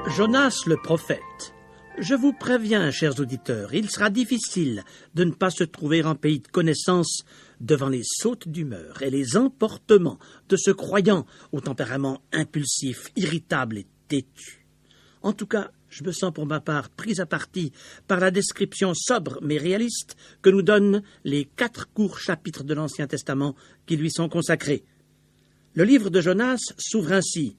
Jonas le prophète. Je vous préviens, chers auditeurs, il sera difficile de ne pas se trouver en pays de connaissance devant les sautes d'humeur et les emportements de ce croyant au tempérament impulsif, irritable et têtu. En tout cas, je me sens pour ma part pris à partie par la description sobre mais réaliste que nous donnent les 4 courts chapitres de l'Ancien Testament qui lui sont consacrés. Le livre de Jonas s'ouvre ainsi.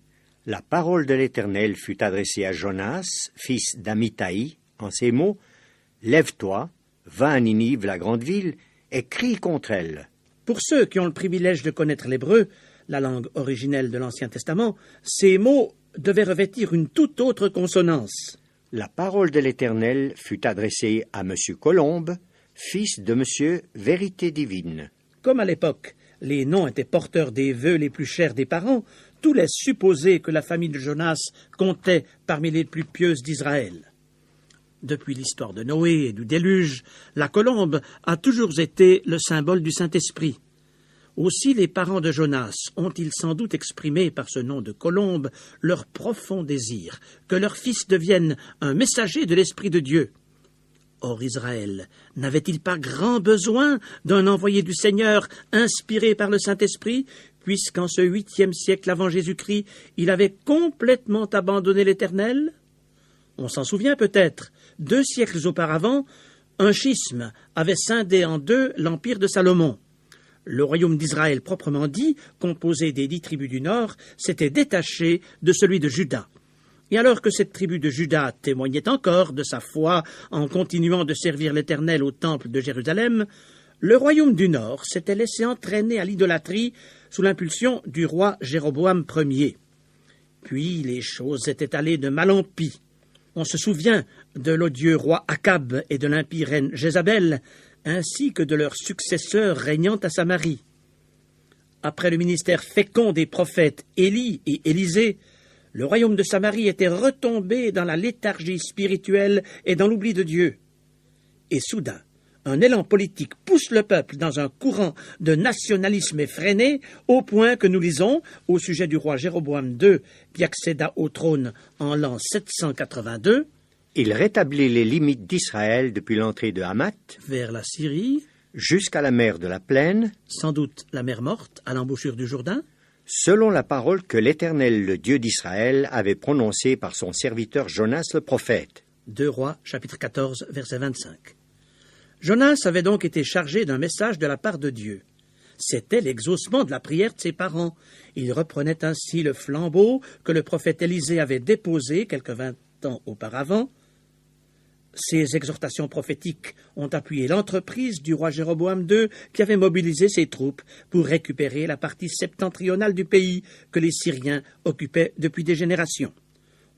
La parole de l'Éternel fut adressée à Jonas, fils d'Amittai, en ces mots, « Lève-toi, va à Ninive, la grande ville, et crie contre elle. » Pour ceux qui ont le privilège de connaître l'hébreu, la langue originelle de l'Ancien Testament, ces mots devaient revêtir une toute autre consonance. La parole de l'Éternel fut adressée à M. Colombe, fils de M. Vérité Divine. Comme à l'époque, les noms étaient porteurs des vœux les plus chers des parents, tout laisse supposer que la famille de Jonas comptait parmi les plus pieuses d'Israël. Depuis l'histoire de Noé et du déluge, la colombe a toujours été le symbole du Saint-Esprit. Aussi les parents de Jonas ont-ils sans doute exprimé par ce nom de colombe leur profond désir que leur fils devienne un messager de l'Esprit de Dieu. Or Israël n'avait-il pas grand besoin d'un envoyé du Seigneur inspiré par le Saint-Esprit, puisqu'en ce 8e siècle avant Jésus-Christ, il avait complètement abandonné l'Éternel? On s'en souvient peut-être, 2 siècles auparavant, un schisme avait scindé en 2 l'empire de Salomon. Le royaume d'Israël proprement dit, composé des 10 tribus du Nord, s'était détaché de celui de Juda. Et alors que cette tribu de Juda témoignait encore de sa foi en continuant de servir l'Éternel au temple de Jérusalem, le royaume du Nord s'était laissé entraîner à l'idolâtrie sous l'impulsion du roi Jéroboam Ier. Puis les choses étaient allées de mal en pis. On se souvient de l'odieux roi Akab et de l'impie reine Jézabel, ainsi que de leurs successeurs régnant à Samarie. Après le ministère fécond des prophètes Élie et Élisée, le royaume de Samarie était retombé dans la léthargie spirituelle et dans l'oubli de Dieu. Et soudain, un élan politique pousse le peuple dans un courant de nationalisme effréné, au point que nous lisons, au sujet du roi Jéroboam II, qui accéda au trône en l'an 782, Il rétablit les limites d'Israël depuis l'entrée de Hamath vers la Syrie, jusqu'à la mer de la Plaine, sans doute la mer Morte, à l'embouchure du Jourdain, selon la parole que l'Éternel, le Dieu d'Israël, avait prononcée par son serviteur Jonas le prophète. 2 Rois, chapitre 14, verset 25. Jonas avait donc été chargé d'un message de la part de Dieu. C'était l'exaucement de la prière de ses parents. Il reprenait ainsi le flambeau que le prophète Élisée avait déposé quelques 20 ans auparavant. Ces exhortations prophétiques ont appuyé l'entreprise du roi Jéroboam II qui avait mobilisé ses troupes pour récupérer la partie septentrionale du pays que les Syriens occupaient depuis des générations.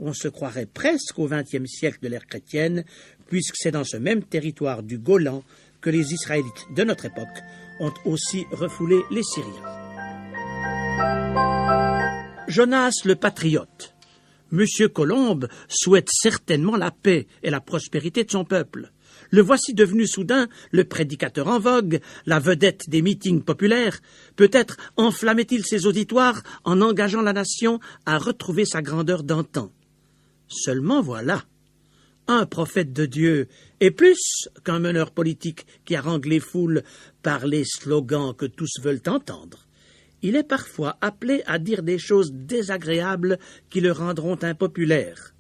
On se croirait presque au XXe siècle de l'ère chrétienne, puisque c'est dans ce même territoire du Golan que les Israélites de notre époque ont aussi refoulé les Syriens. Jonas le patriote. Monsieur Colombe souhaite certainement la paix et la prospérité de son peuple. Le voici devenu soudain le prédicateur en vogue, la vedette des meetings populaires. Peut-être enflammait-il ses auditoires en engageant la nation à retrouver sa grandeur d'antan. Seulement voilà, un prophète de Dieu est plus qu'un meneur politique qui harangue les foules par les slogans que tous veulent entendre. Il est parfois appelé à dire des choses désagréables qui le rendront impopulaire.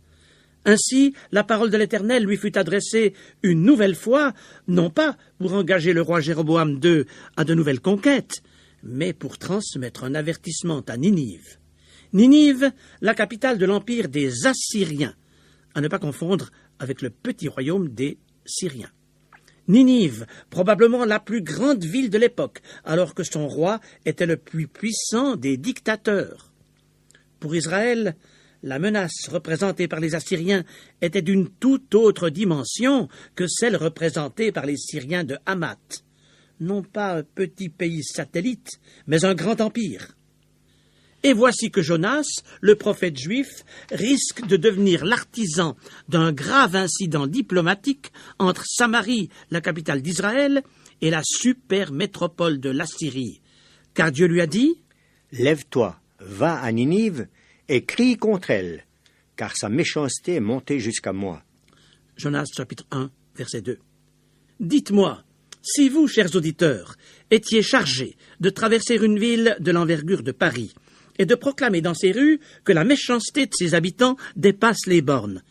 Ainsi, la parole de l'Éternel lui fut adressée une nouvelle fois, non pas pour engager le roi Jéroboam II à de nouvelles conquêtes, mais pour transmettre un avertissement à Ninive. Ninive, la capitale de l'empire des Assyriens, à ne pas confondre avec le petit royaume des Syriens. Ninive, probablement la plus grande ville de l'époque, alors que son roi était le plus puissant des dictateurs. Pour Israël, la menace représentée par les Assyriens était d'une toute autre dimension que celle représentée par les Syriens de Hamath. Non pas un petit pays satellite, mais un grand empire. Et voici que Jonas, le prophète juif, risque de devenir l'artisan d'un grave incident diplomatique entre Samarie, la capitale d'Israël, et la super métropole de l'Assyrie. Car Dieu lui a dit « Lève-toi, va à Ninive et crie contre elle, car sa méchanceté est montée jusqu'à moi. Jonas chapitre 1, verset 2. Dites-moi, si vous, chers auditeurs, étiez chargés de traverser une ville de l'envergure de Paris et de proclamer dans ses rues que la méchanceté de ses habitants dépasse les bornes,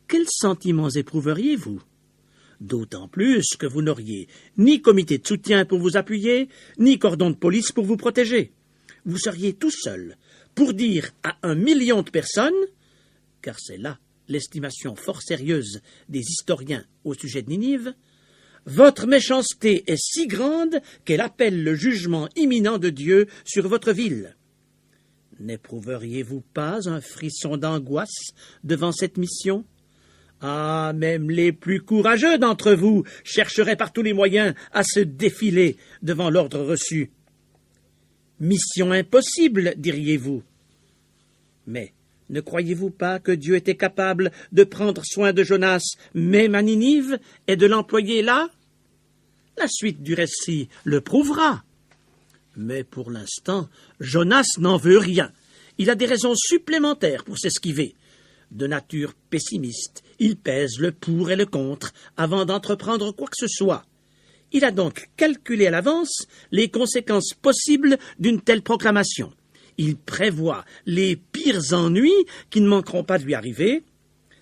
quels sentiments éprouveriez-vous? D'autant plus que vous n'auriez ni comité de soutien pour vous appuyer, ni cordon de police pour vous protéger. Vous seriez tout seul pour dire à 1 million de personnes, car c'est là l'estimation fort sérieuse des historiens au sujet de Ninive, votre méchanceté est si grande qu'elle appelle le jugement imminent de Dieu sur votre ville. N'éprouveriez-vous pas un frisson d'angoisse devant cette mission? Ah, même les plus courageux d'entre vous chercheraient par tous les moyens à se défiler devant l'ordre reçu. Mission impossible, diriez-vous. Mais ne croyez-vous pas que Dieu était capable de prendre soin de Jonas, même à Ninive, et de l'employer là? La suite du récit le prouvera. Mais pour l'instant, Jonas n'en veut rien. Il a des raisons supplémentaires pour s'esquiver. De nature pessimiste, il pèse le pour et le contre avant d'entreprendre quoi que ce soit. Il a donc calculé à l'avance les conséquences possibles d'une telle proclamation. Il prévoit les pires ennuis qui ne manqueront pas de lui arriver.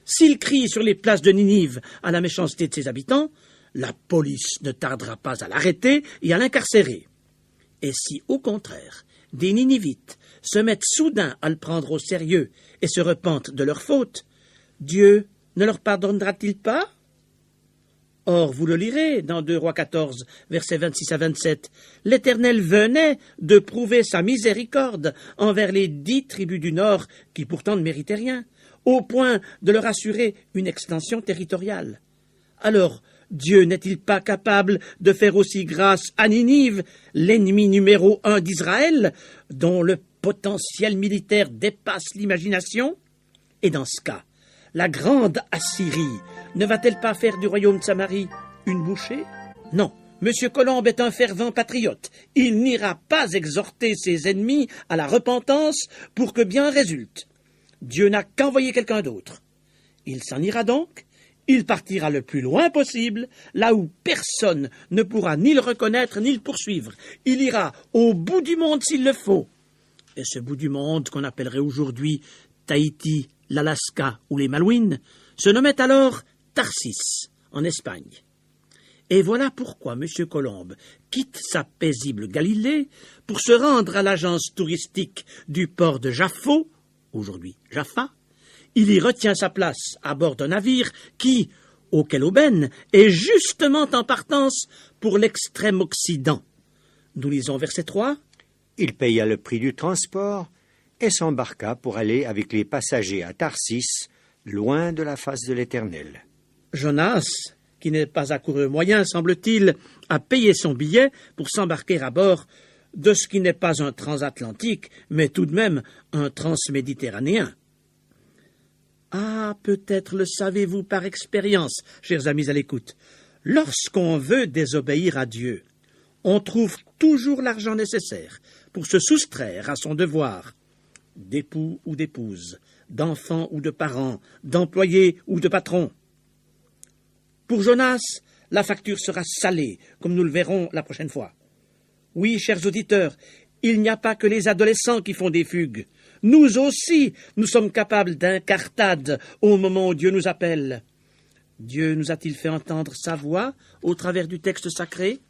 S'il crie sur les places de Ninive à la méchanceté de ses habitants, la police ne tardera pas à l'arrêter et à l'incarcérer. Et si, au contraire, des Ninivites se mettent soudain à le prendre au sérieux et se repentent de leur faute, Dieu ne leur pardonnera-t-il pas? Or, vous le lirez dans 2 Rois 14, versets 26 à 27, l'Éternel venait de prouver sa miséricorde envers les 10 tribus du Nord qui pourtant ne méritaient rien, au point de leur assurer une extension territoriale. Alors, Dieu n'est-il pas capable de faire aussi grâce à Ninive, l'ennemi numéro 1 d'Israël, dont le potentiel militaire dépasse l'imagination? Et dans ce cas, la grande Assyrie ne va-t-elle pas faire du royaume de Samarie une bouchée? Non, M. Colomb est un fervent patriote. Il n'ira pas exhorter ses ennemis à la repentance pour que bien résulte. Dieu n'a qu'envoyé quelqu'un d'autre. Il s'en ira donc. Il partira le plus loin possible, là où personne ne pourra ni le reconnaître ni le poursuivre. Il ira au bout du monde s'il le faut. Et ce bout du monde, qu'on appellerait aujourd'hui Tahiti, l'Alaska ou les Malouines, se nommait alors Tarsis, en Espagne. Et voilà pourquoi M. Colomb quitte sa paisible Galilée pour se rendre à l'agence touristique du port de Jaffo, aujourd'hui Jaffa. Il y retient sa place à bord d'un navire qui, auquel aubaine, est justement en partance pour l'extrême Occident. Nous lisons verset 3. Il paya le prix du transport et s'embarqua pour aller avec les passagers à Tarsis, loin de la face de l'Éternel. Jonas, qui n'est pas accouru moyen, semble-t-il, a payé son billet pour s'embarquer à bord de ce qui n'est pas un transatlantique, mais tout de même un transméditerranéen. Ah, peut-être le savez-vous par expérience, chers amis à l'écoute. Lorsqu'on veut désobéir à Dieu, on trouve toujours l'argent nécessaire pour se soustraire à son devoir, d'époux ou d'épouse, d'enfants ou de parents, d'employés ou de patrons. Pour Jonas, la facture sera salée, comme nous le verrons la prochaine fois. Oui, chers auditeurs, il n'y a pas que les adolescents qui font des fugues. Nous aussi, nous sommes capables d'incartade au moment où Dieu nous appelle. Dieu nous a-t-il fait entendre sa voix au travers du texte sacré?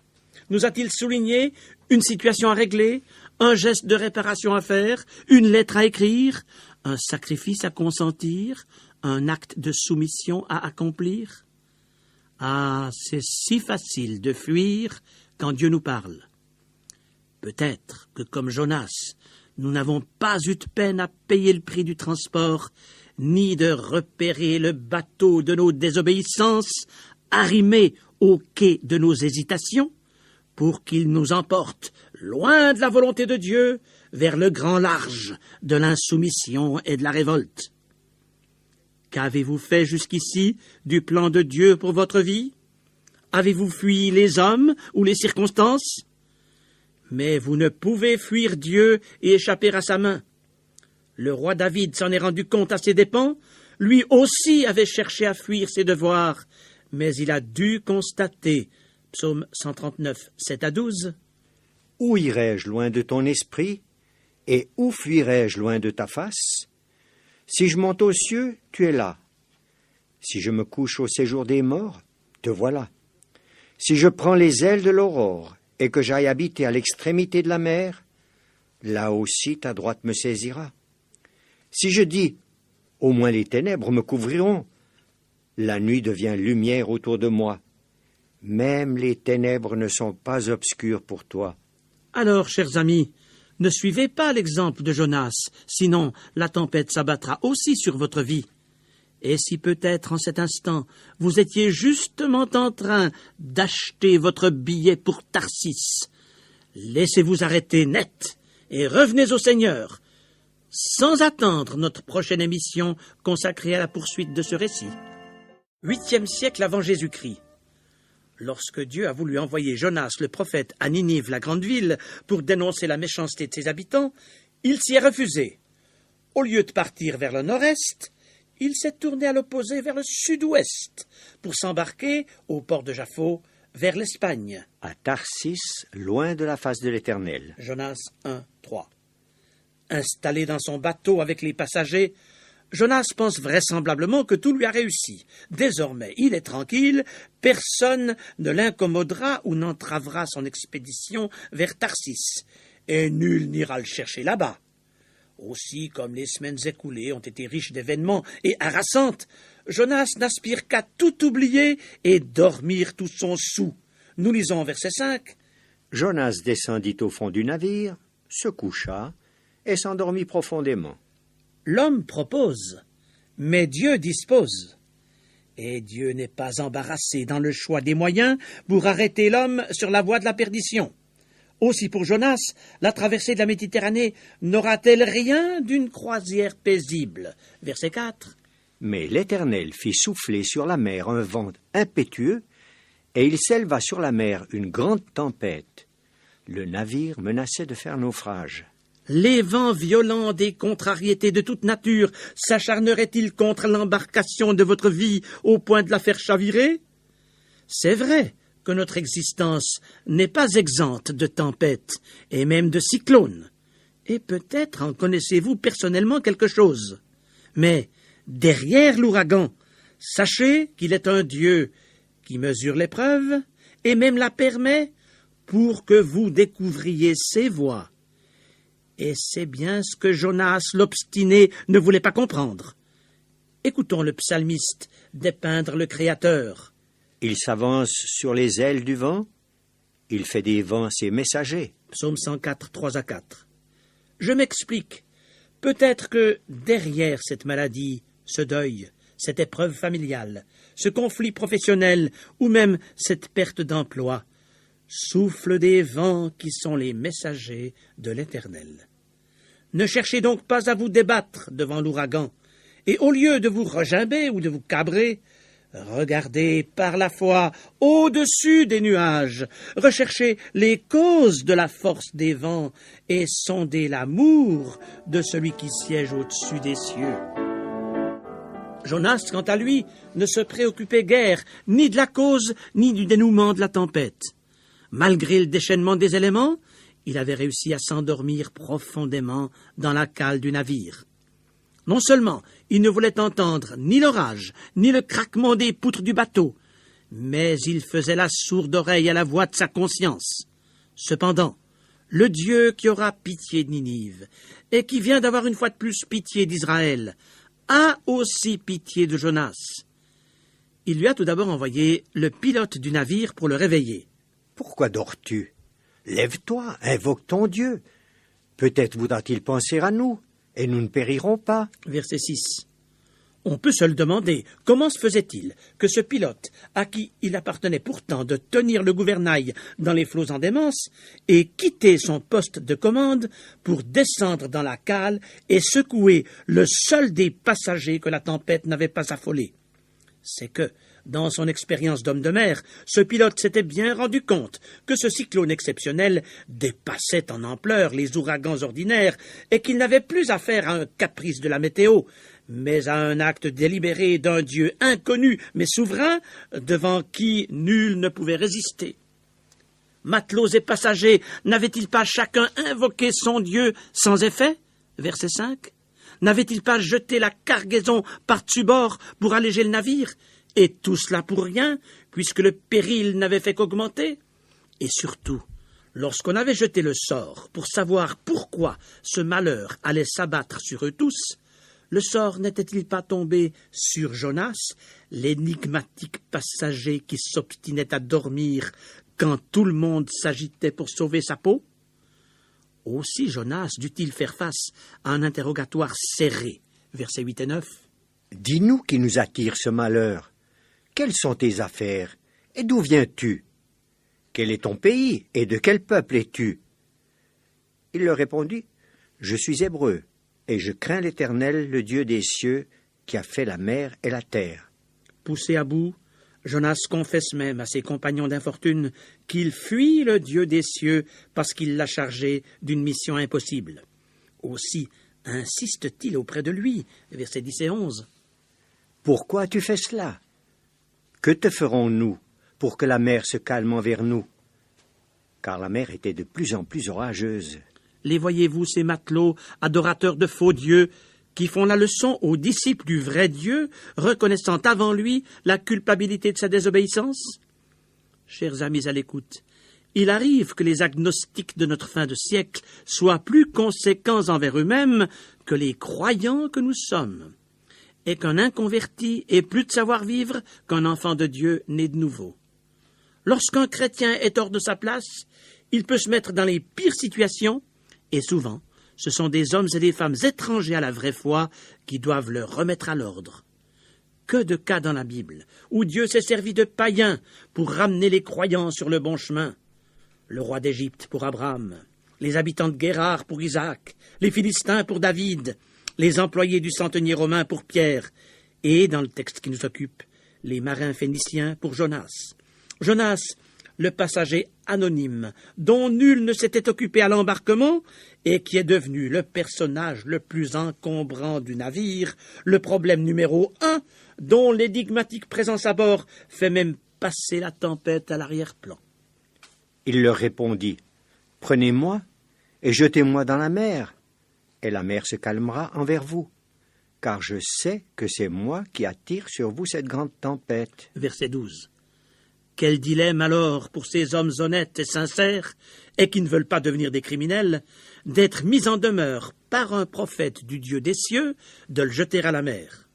Nous a-t-il souligné une situation à régler, un geste de réparation à faire, une lettre à écrire, un sacrifice à consentir, un acte de soumission à accomplir? Ah, c'est si facile de fuir quand Dieu nous parle. Peut-être que, comme Jonas, nous n'avons pas eu de peine à payer le prix du transport, ni de repérer le bateau de nos désobéissances, arrimé au quai de nos hésitations, pour qu'il nous emporte, loin de la volonté de Dieu, vers le grand large de l'insoumission et de la révolte. Qu'avez-vous fait jusqu'ici du plan de Dieu pour votre vie? Avez-vous fui les hommes ou les circonstances? Mais vous ne pouvez fuir Dieu et échapper à sa main. Le roi David s'en est rendu compte à ses dépens. Lui aussi avait cherché à fuir ses devoirs, mais il a dû constater, psaume 139, 7 à 12, « Où irai-je loin de ton esprit, et où fuirai-je loin de ta face? Si je monte aux cieux, tu es là. Si je me couche au séjour des morts, te voilà. Si je prends les ailes de l'aurore, et que j'aille habiter à l'extrémité de la mer, là aussi ta droite me saisira. Si je dis, au moins les ténèbres me couvriront, la nuit devient lumière autour de moi. Même les ténèbres ne sont pas obscures pour toi. » Alors, chers amis, ne suivez pas l'exemple de Jonas, sinon la tempête s'abattra aussi sur votre vie. Et si peut-être en cet instant vous étiez justement en train d'acheter votre billet pour Tarsis, laissez-vous arrêter net et revenez au Seigneur, sans attendre notre prochaine émission consacrée à la poursuite de ce récit. 8e siècle avant Jésus-Christ. Lorsque Dieu a voulu envoyer Jonas le prophète à Ninive, la grande ville, pour dénoncer la méchanceté de ses habitants, il s'y est refusé. Au lieu de partir vers le nord-est, il s'est tourné à l'opposé vers le sud-ouest, pour s'embarquer au port de Jaffo, vers l'Espagne. À Tarsis, loin de la face de l'Éternel. Jonas 1, 3. Installé dans son bateau avec les passagers, Jonas pense vraisemblablement que tout lui a réussi. Désormais, il est tranquille, personne ne l'incommodera ou n'entravera son expédition vers Tarsis, et nul n'ira le chercher là-bas. Aussi, comme les semaines écoulées ont été riches d'événements et harassantes, Jonas n'aspire qu'à tout oublier et dormir tout son soûl. Nous lisons verset 5. Jonas descendit au fond du navire, se coucha et s'endormit profondément. L'homme propose, mais Dieu dispose. Et Dieu n'est pas embarrassé dans le choix des moyens pour arrêter l'homme sur la voie de la perdition. Aussi pour Jonas, la traversée de la Méditerranée n'aura-t-elle rien d'une croisière paisible? Verset 4. Mais l'Éternel fit souffler sur la mer un vent impétueux, et il s'éleva sur la mer une grande tempête. Le navire menaçait de faire naufrage. Les vents violents des contrariétés de toute nature s'acharneraient-ils contre l'embarcation de votre vie au point de la faire chavirer? C'est vrai que notre existence n'est pas exempte de tempêtes et même de cyclones. Et peut-être en connaissez-vous personnellement quelque chose. Mais derrière l'ouragan, sachez qu'il est un Dieu qui mesure l'épreuve et même la permet pour que vous découvriez ses voies. Et c'est bien ce que Jonas l'obstiné ne voulait pas comprendre. Écoutons le psalmiste dépeindre le Créateur. Il s'avance sur les ailes du vent, il fait des vents ses messagers. Psaume 104, 3 à 4. Je m'explique. Peut-être que derrière cette maladie, ce deuil, cette épreuve familiale, ce conflit professionnel ou même cette perte d'emploi, soufflent des vents qui sont les messagers de l'Éternel. Ne cherchez donc pas à vous débattre devant l'ouragan, et au lieu de vous regimber ou de vous cabrer, regardez par la foi au-dessus des nuages, recherchez les causes de la force des vents et sondez l'amour de celui qui siège au-dessus des cieux. Jonas, quant à lui, ne se préoccupait guère ni de la cause ni du dénouement de la tempête. Malgré le déchaînement des éléments, il avait réussi à s'endormir profondément dans la cale du navire. Non seulement il ne voulait entendre ni l'orage, ni le craquement des poutres du bateau, mais il faisait la sourde oreille à la voix de sa conscience. Cependant, le Dieu qui aura pitié de Ninive, et qui vient d'avoir une fois de plus pitié d'Israël, a aussi pitié de Jonas. Il lui a tout d'abord envoyé le pilote du navire pour le réveiller. « Pourquoi dors-tu? Lève-toi, invoque ton Dieu. Peut-être voudra-t-il penser à nous, et nous ne périrons pas. » Verset 6. On peut se le demander, comment se faisait-il que ce pilote, à qui il appartenait pourtant de tenir le gouvernail dans les flots en démence, ait quitté son poste de commande pour descendre dans la cale et secouer le seul des passagers que la tempête n'avait pas affolé? C'est que, dans son expérience d'homme de mer, ce pilote s'était bien rendu compte que ce cyclone exceptionnel dépassait en ampleur les ouragans ordinaires et qu'il n'avait plus affaire à un caprice de la météo, mais à un acte délibéré d'un Dieu inconnu mais souverain, devant qui nul ne pouvait résister. Matelots et passagers, n'avaient-ils pas chacun invoqué son Dieu sans effet? Verset 5. N'avaient-ils pas jeté la cargaison par-dessus bord pour alléger le navire? Et tout cela pour rien, puisque le péril n'avait fait qu'augmenter? Et surtout, lorsqu'on avait jeté le sort pour savoir pourquoi ce malheur allait s'abattre sur eux tous, le sort n'était-il pas tombé sur Jonas, l'énigmatique passager qui s'obstinait à dormir quand tout le monde s'agitait pour sauver sa peau? Aussi Jonas dut-il faire face à un interrogatoire serré, versets 8 et 9. Dis-nous qui nous attire ce malheur. Quelles sont tes affaires, et d'où viens-tu? Quel est ton pays, et de quel peuple es-tu? Il leur répondit, Je suis hébreu, et je crains l'Éternel, le Dieu des cieux, qui a fait la mer et la terre. Poussé à bout, Jonas confesse même à ses compagnons d'infortune qu'il fuit le Dieu des cieux parce qu'il l'a chargé d'une mission impossible. Aussi insiste-t-il auprès de lui, versets 10 et 11. Pourquoi as-tu fait cela? Que te ferons-nous pour que la mer se calme envers nous? Car la mer était de plus en plus orageuse. Les voyez-vous, ces matelots, adorateurs de faux dieux, qui font la leçon aux disciples du vrai Dieu, reconnaissant avant lui la culpabilité de sa désobéissance? Chers amis à l'écoute, il arrive que les agnostiques de notre fin de siècle soient plus conséquents envers eux-mêmes que les croyants que nous sommes, et qu'un inconverti ait plus de savoir-vivre qu'un enfant de Dieu né de nouveau. Lorsqu'un chrétien est hors de sa place, il peut se mettre dans les pires situations, et souvent, ce sont des hommes et des femmes étrangers à la vraie foi qui doivent le remettre à l'ordre. Que de cas dans la Bible où Dieu s'est servi de païens pour ramener les croyants sur le bon chemin. Le roi d'Égypte pour Abraham, les habitants de Guérard pour Isaac, les Philistins pour David, les employés du centenier romain pour Pierre, et, dans le texte qui nous occupe, les marins phéniciens pour Jonas. Jonas, le passager anonyme, dont nul ne s'était occupé à l'embarquement, et qui est devenu le personnage le plus encombrant du navire, le problème numéro 1, dont l'énigmatique présence à bord fait même passer la tempête à l'arrière-plan. Il leur répondit, « Prenez-moi et jetez-moi dans la mer, et la mer se calmera envers vous, car je sais que c'est moi qui attire sur vous cette grande tempête. » Verset 12. Quel dilemme alors pour ces hommes honnêtes et sincères, et qui ne veulent pas devenir des criminels, d'être mis en demeure par un prophète du Dieu des cieux de le jeter à la mer.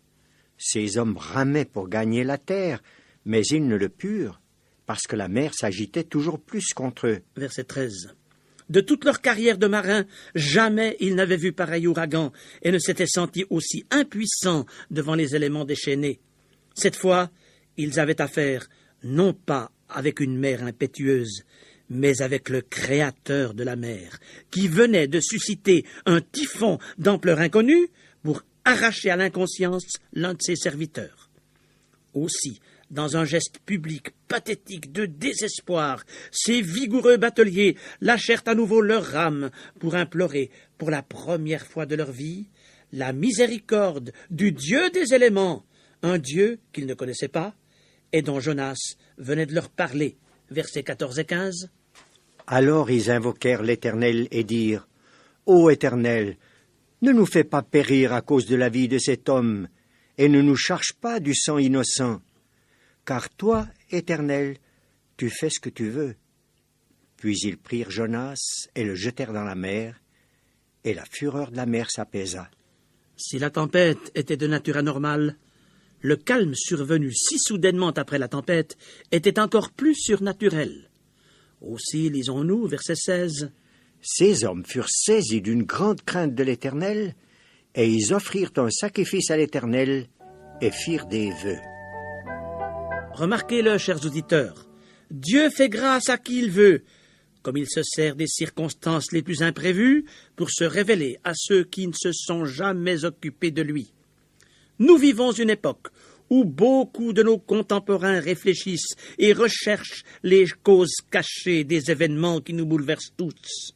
Ces hommes ramaient pour gagner la terre, mais ils ne le purent, parce que la mer s'agitait toujours plus contre eux. Verset 13. De toute leur carrière de marins, jamais ils n'avaient vu pareil ouragan et ne s'étaient sentis aussi impuissants devant les éléments déchaînés. Cette fois, ils avaient affaire non pas avec une mer impétueuse, mais avec le créateur de la mer, qui venait de susciter un typhon d'ampleur inconnue pour arracher à l'inconscience l'un de ses serviteurs. Aussi, dans un geste public pathétique de désespoir, ces vigoureux bateliers lâchèrent à nouveau leurs rames pour implorer, pour la première fois de leur vie, la miséricorde du Dieu des éléments, un Dieu qu'ils ne connaissaient pas, et dont Jonas venait de leur parler, versets 14 et 15. Alors ils invoquèrent l'Éternel et dirent, « Ô Éternel, ne nous fais pas périr à cause de la vie de cet homme, et ne nous charge pas du sang innocent, car toi, Éternel, tu fais ce que tu veux. » Puis ils prirent Jonas et le jetèrent dans la mer, et la fureur de la mer s'apaisa. Si la tempête était de nature anormale, le calme survenu si soudainement après la tempête était encore plus surnaturel. Aussi, lisons-nous, verset 16. Ces hommes furent saisis d'une grande crainte de l'Éternel, et ils offrirent un sacrifice à l'Éternel et firent des vœux. Remarquez-le, chers auditeurs, Dieu fait grâce à qui il veut, comme il se sert des circonstances les plus imprévues pour se révéler à ceux qui ne se sont jamais occupés de lui. Nous vivons une époque où beaucoup de nos contemporains réfléchissent et recherchent les causes cachées des événements qui nous bouleversent tous.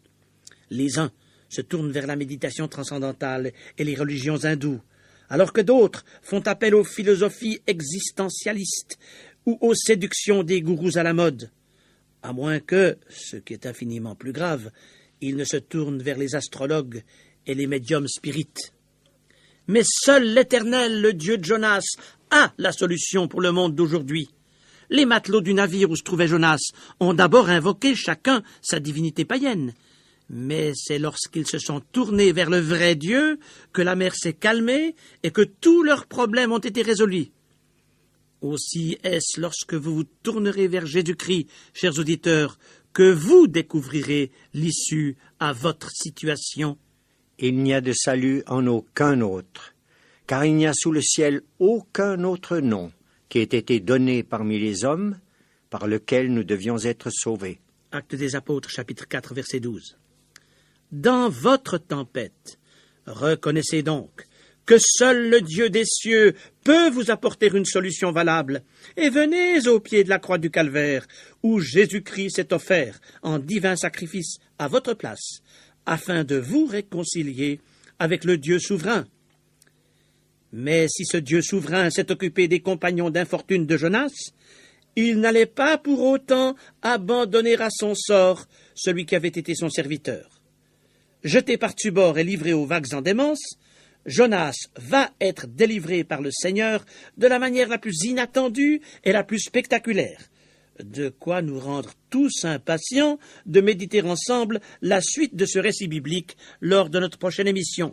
Les uns se tournent vers la méditation transcendantale et les religions hindoues, alors que d'autres font appel aux philosophies existentialistes ou aux séductions des gourous à la mode, à moins que, ce qui est infiniment plus grave, ils ne se tournent vers les astrologues et les médiums spirites. Mais seul l'Éternel, le Dieu de Jonas, a la solution pour le monde d'aujourd'hui. Les matelots du navire où se trouvait Jonas ont d'abord invoqué chacun sa divinité païenne. Mais c'est lorsqu'ils se sont tournés vers le vrai Dieu que la mer s'est calmée et que tous leurs problèmes ont été résolus. Aussi est-ce lorsque vous vous tournerez vers Jésus-Christ, chers auditeurs, que vous découvrirez l'issue à votre situation. Il n'y a de salut en aucun autre, car il n'y a sous le ciel aucun autre nom qui ait été donné parmi les hommes par lequel nous devions être sauvés. Actes des Apôtres, chapitre 4, verset 12. Dans votre tempête, reconnaissez donc que seul le Dieu des cieux peut vous apporter une solution valable, et venez au pied de la croix du Calvaire, où Jésus-Christ s'est offert en divin sacrifice à votre place, afin de vous réconcilier avec le Dieu souverain. Mais si ce Dieu souverain s'est occupé des compagnons d'infortune de Jonas, il n'allait pas pour autant abandonner à son sort celui qui avait été son serviteur. Jeté par-dessus bord et livré aux vagues en démence, Jonas va être délivré par le Seigneur de la manière la plus inattendue et la plus spectaculaire. De quoi nous rendre tous impatients de méditer ensemble la suite de ce récit biblique lors de notre prochaine émission.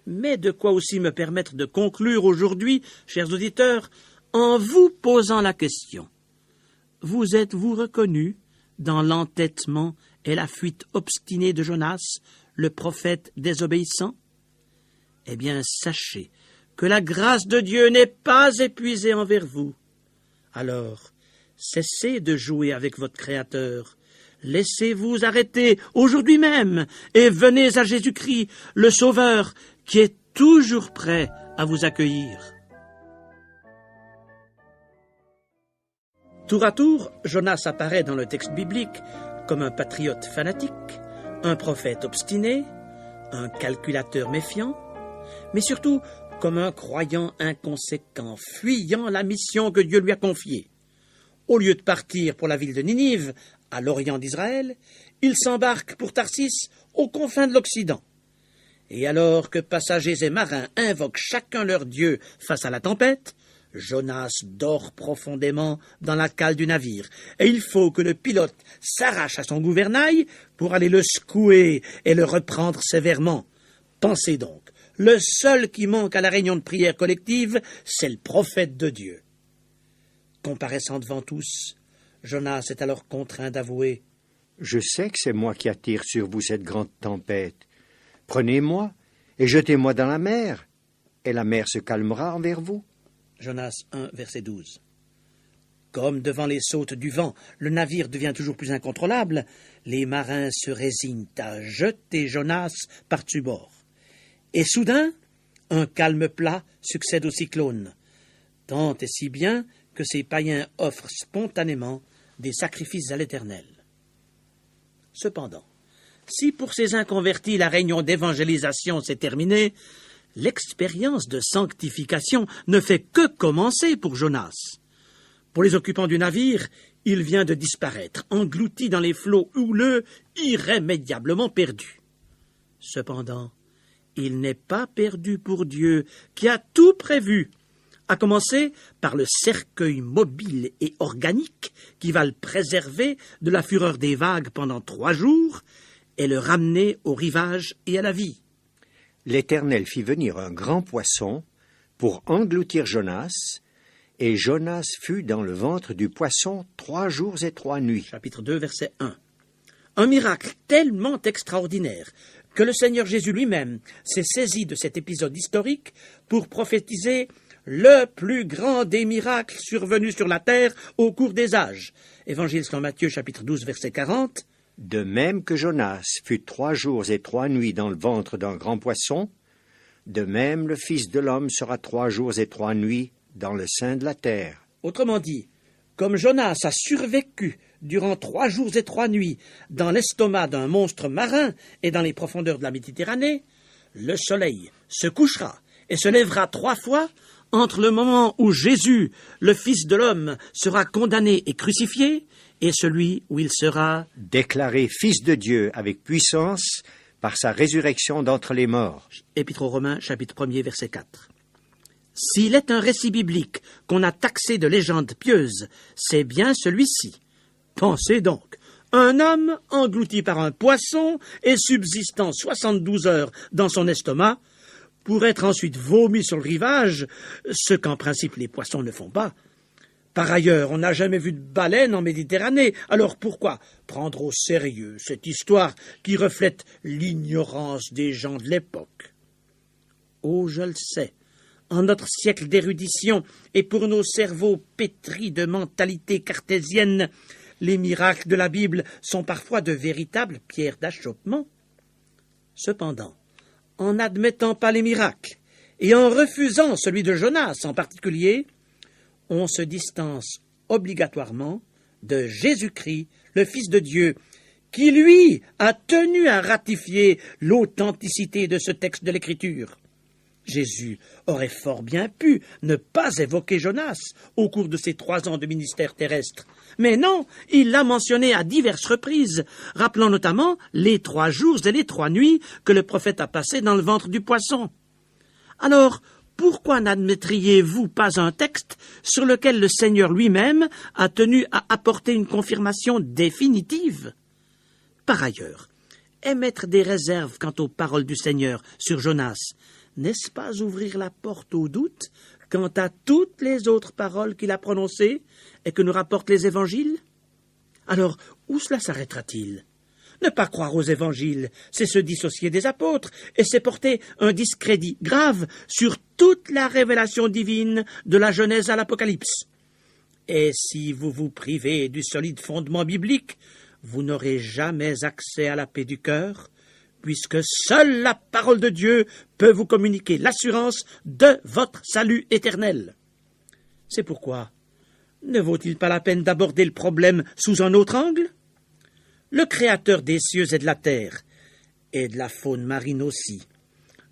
Mais de quoi aussi me permettre de conclure aujourd'hui, chers auditeurs, en vous posant la question. Vous êtes-vous reconnus dans l'entêtement et la fuite obstinée de Jonas, le prophète désobéissant? Eh bien, sachez que la grâce de Dieu n'est pas épuisée envers vous. Alors, cessez de jouer avec votre Créateur. Laissez-vous arrêter aujourd'hui même et venez à Jésus-Christ, le Sauveur, qui est toujours prêt à vous accueillir. Tour à tour, Jonas apparaît dans le texte biblique comme un patriote fanatique, un prophète obstiné, un calculateur méfiant, mais surtout comme un croyant inconséquent, fuyant la mission que Dieu lui a confiée. Au lieu de partir pour la ville de Ninive, à l'orient d'Israël, il s'embarque pour Tarsis, aux confins de l'Occident. Et alors que passagers et marins invoquent chacun leur Dieu face à la tempête, Jonas dort profondément dans la cale du navire, et il faut que le pilote s'arrache à son gouvernail pour aller le secouer et le reprendre sévèrement. Pensez donc, le seul qui manque à la réunion de prière collective, c'est le prophète de Dieu. Comparaissant devant tous, Jonas est alors contraint d'avouer « Je sais que c'est moi qui attire sur vous cette grande tempête. Prenez-moi et jetez-moi dans la mer, et la mer se calmera envers vous. » Jonas 1, verset 12. Comme devant les sautes du vent, le navire devient toujours plus incontrôlable, les marins se résignent à jeter Jonas par-dessus bord. Et soudain, un calme plat succède au cyclone, tant et si bien que ces païens offrent spontanément des sacrifices à l'Éternel. Cependant, si pour ces inconvertis la réunion d'évangélisation s'est terminée, l'expérience de sanctification ne fait que commencer pour Jonas. Pour les occupants du navire, il vient de disparaître, englouti dans les flots houleux, irrémédiablement perdu. Cependant, il n'est pas perdu pour Dieu, qui a tout prévu, à commencer par le cercueil mobile et organique qui va le préserver de la fureur des vagues pendant 3 jours et le ramener au rivage et à la vie. L'Éternel fit venir un grand poisson pour engloutir Jonas, et Jonas fut dans le ventre du poisson 3 jours et 3 nuits. Chapitre 2, verset 1. Un miracle tellement extraordinaire que le Seigneur Jésus lui-même s'est saisi de cet épisode historique pour prophétiser le plus grand des miracles survenus sur la terre au cours des âges. Évangile selon Matthieu, chapitre 12, verset 40. De même que Jonas fut 3 jours et 3 nuits dans le ventre d'un grand poisson, de même le Fils de l'homme sera 3 jours et 3 nuits dans le sein de la terre. Autrement dit, comme Jonas a survécu durant 3 jours et 3 nuits dans l'estomac d'un monstre marin et dans les profondeurs de la Méditerranée, le soleil se couchera et se lèvera 3 fois entre le moment où Jésus, le Fils de l'homme, sera condamné et crucifié, et celui où il sera déclaré Fils de Dieu avec puissance par sa résurrection d'entre les morts. Épître aux Romains, chapitre 1er, verset 4. S'il est un récit biblique qu'on a taxé de légende pieuse, c'est bien celui-ci. Pensez donc, un homme englouti par un poisson et subsistant 72 heures dans son estomac, pour être ensuite vomi sur le rivage, ce qu'en principe les poissons ne font pas. Par ailleurs, on n'a jamais vu de baleine en Méditerranée, alors pourquoi prendre au sérieux cette histoire qui reflète l'ignorance des gens de l'époque? Oh, je le sais, en notre siècle d'érudition et pour nos cerveaux pétris de mentalité cartésienne, les miracles de la Bible sont parfois de véritables pierres d'achoppement. Cependant, en n'admettant pas les miracles, et en refusant celui de Jonas en particulier, on se distance obligatoirement de Jésus-Christ, le Fils de Dieu, qui, lui, a tenu à ratifier l'authenticité de ce texte de l'Écriture. Jésus aurait fort bien pu ne pas évoquer Jonas au cours de ses 3 ans de ministère terrestre. Mais non, il l'a mentionné à diverses reprises, rappelant notamment les 3 jours et les 3 nuits que le prophète a passés dans le ventre du poisson. Alors, pourquoi n'admettriez-vous pas un texte sur lequel le Seigneur lui-même a tenu à apporter une confirmation définitive? Par ailleurs, émettre des réserves quant aux paroles du Seigneur sur Jonas, n'est-ce pas ouvrir la porte au doute quant à toutes les autres paroles qu'il a prononcées et que nous rapportent les évangiles? Alors, où cela s'arrêtera-t-il? Ne pas croire aux évangiles, c'est se dissocier des apôtres, et c'est porter un discrédit grave sur toute la révélation divine de la Genèse à l'Apocalypse. Et si vous vous privez du solide fondement biblique, vous n'aurez jamais accès à la paix du cœur, puisque seule la parole de Dieu peut vous communiquer l'assurance de votre salut éternel. C'est pourquoi ne vaut-il pas la peine d'aborder le problème sous un autre angle? Le Créateur des cieux et de la terre, et de la faune marine aussi,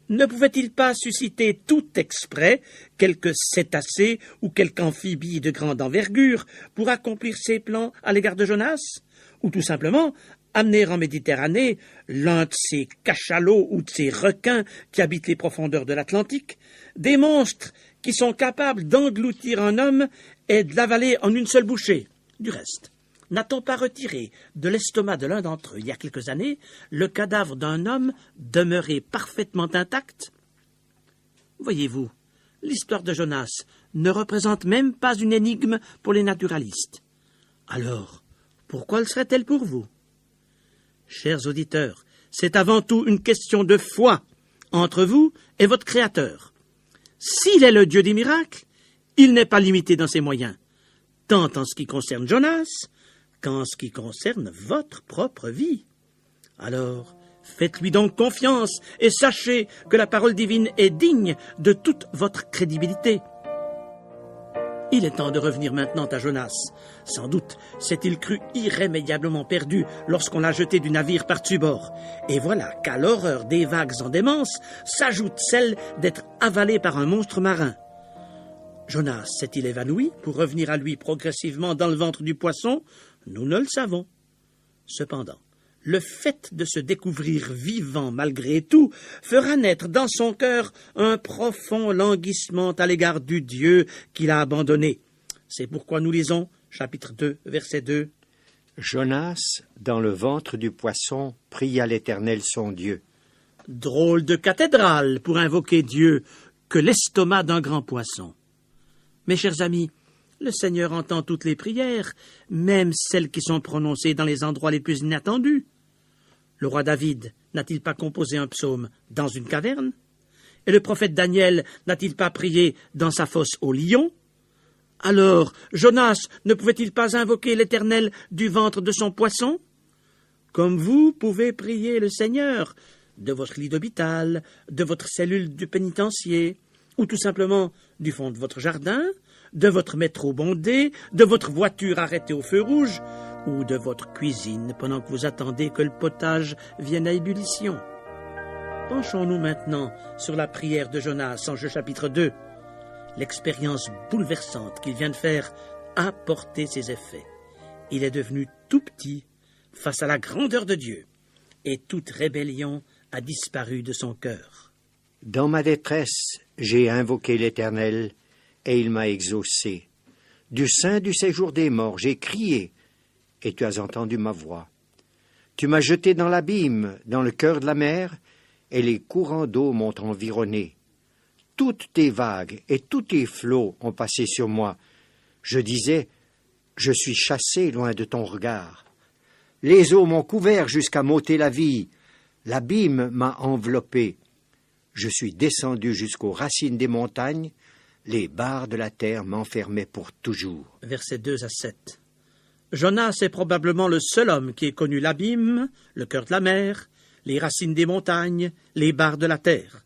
ne pouvait-il pas susciter tout exprès quelque cétacé ou quelque amphibie de grande envergure pour accomplir ses plans à l'égard de Jonas? Ou tout simplement amener en Méditerranée l'un de ces cachalots ou de ces requins qui habitent les profondeurs de l'Atlantique, des monstres qui sont capables d'engloutir un homme et de l'avaler en une seule bouchée? Du reste, n'a-t-on pas retiré de l'estomac de l'un d'entre eux, il y a quelques années, le cadavre d'un homme demeuré parfaitement intact? Voyez-vous, l'histoire de Jonas ne représente même pas une énigme pour les naturalistes. Alors, pourquoi le serait-elle pour vous? Chers auditeurs, c'est avant tout une question de foi entre vous et votre Créateur. S'il est le Dieu des miracles, il n'est pas limité dans ses moyens, tant en ce qui concerne Jonas qu'en ce qui concerne votre propre vie. Alors, faites-lui donc confiance et sachez que la parole divine est digne de toute votre crédibilité. Il est temps de revenir maintenant à Jonas. Sans doute s'est-il cru irrémédiablement perdu lorsqu'on l'a jeté du navire par-dessus bord. Et voilà qu'à l'horreur des vagues en démence s'ajoute celle d'être avalé par un monstre marin. Jonas s'est-il évanoui pour revenir à lui progressivement dans le ventre du poisson? Nous ne le savons. Cependant, le fait de se découvrir vivant malgré tout fera naître dans son cœur un profond languissement à l'égard du Dieu qu'il a abandonné. C'est pourquoi nous lisons, chapitre 2, verset 2. Jonas, dans le ventre du poisson, pria l'Éternel son Dieu. Drôle de cathédrale pour invoquer Dieu que l'estomac d'un grand poisson. Mes chers amis, le Seigneur entend toutes les prières, même celles qui sont prononcées dans les endroits les plus inattendus. Le roi David n'a-t-il pas composé un psaume dans une caverne? Et le prophète Daniel n'a-t-il pas prié dans sa fosse au lion? Alors, Jonas ne pouvait-il pas invoquer l'Éternel du ventre de son poisson? Comme vous pouvez prier le Seigneur de votre lit d'hôpital, de votre cellule du pénitencier, ou tout simplement du fond de votre jardin, de votre métro bondé, de votre voiture arrêtée au feu rouge, ou de votre cuisine pendant que vous attendez que le potage vienne à ébullition. Penchons-nous maintenant sur la prière de Jonas en Jeu chapitre 2. L'expérience bouleversante qu'il vient de faire a porté ses effets. Il est devenu tout petit face à la grandeur de Dieu, et toute rébellion a disparu de son cœur. Dans ma détresse, j'ai invoqué l'Éternel, et il m'a exaucé. Du sein du séjour des morts, j'ai crié, et tu as entendu ma voix. Tu m'as jeté dans l'abîme, dans le cœur de la mer, et les courants d'eau m'ont environné. Toutes tes vagues et tous tes flots ont passé sur moi. Je disais, je suis chassé loin de ton regard. Les eaux m'ont couvert jusqu'à m'ôter la vie. L'abîme m'a enveloppé. Je suis descendu jusqu'aux racines des montagnes. Les barres de la terre m'enfermaient pour toujours. Versets 2 à 7. Jonas est probablement le seul homme qui ait connu l'abîme, le cœur de la mer, les racines des montagnes, les barres de la terre.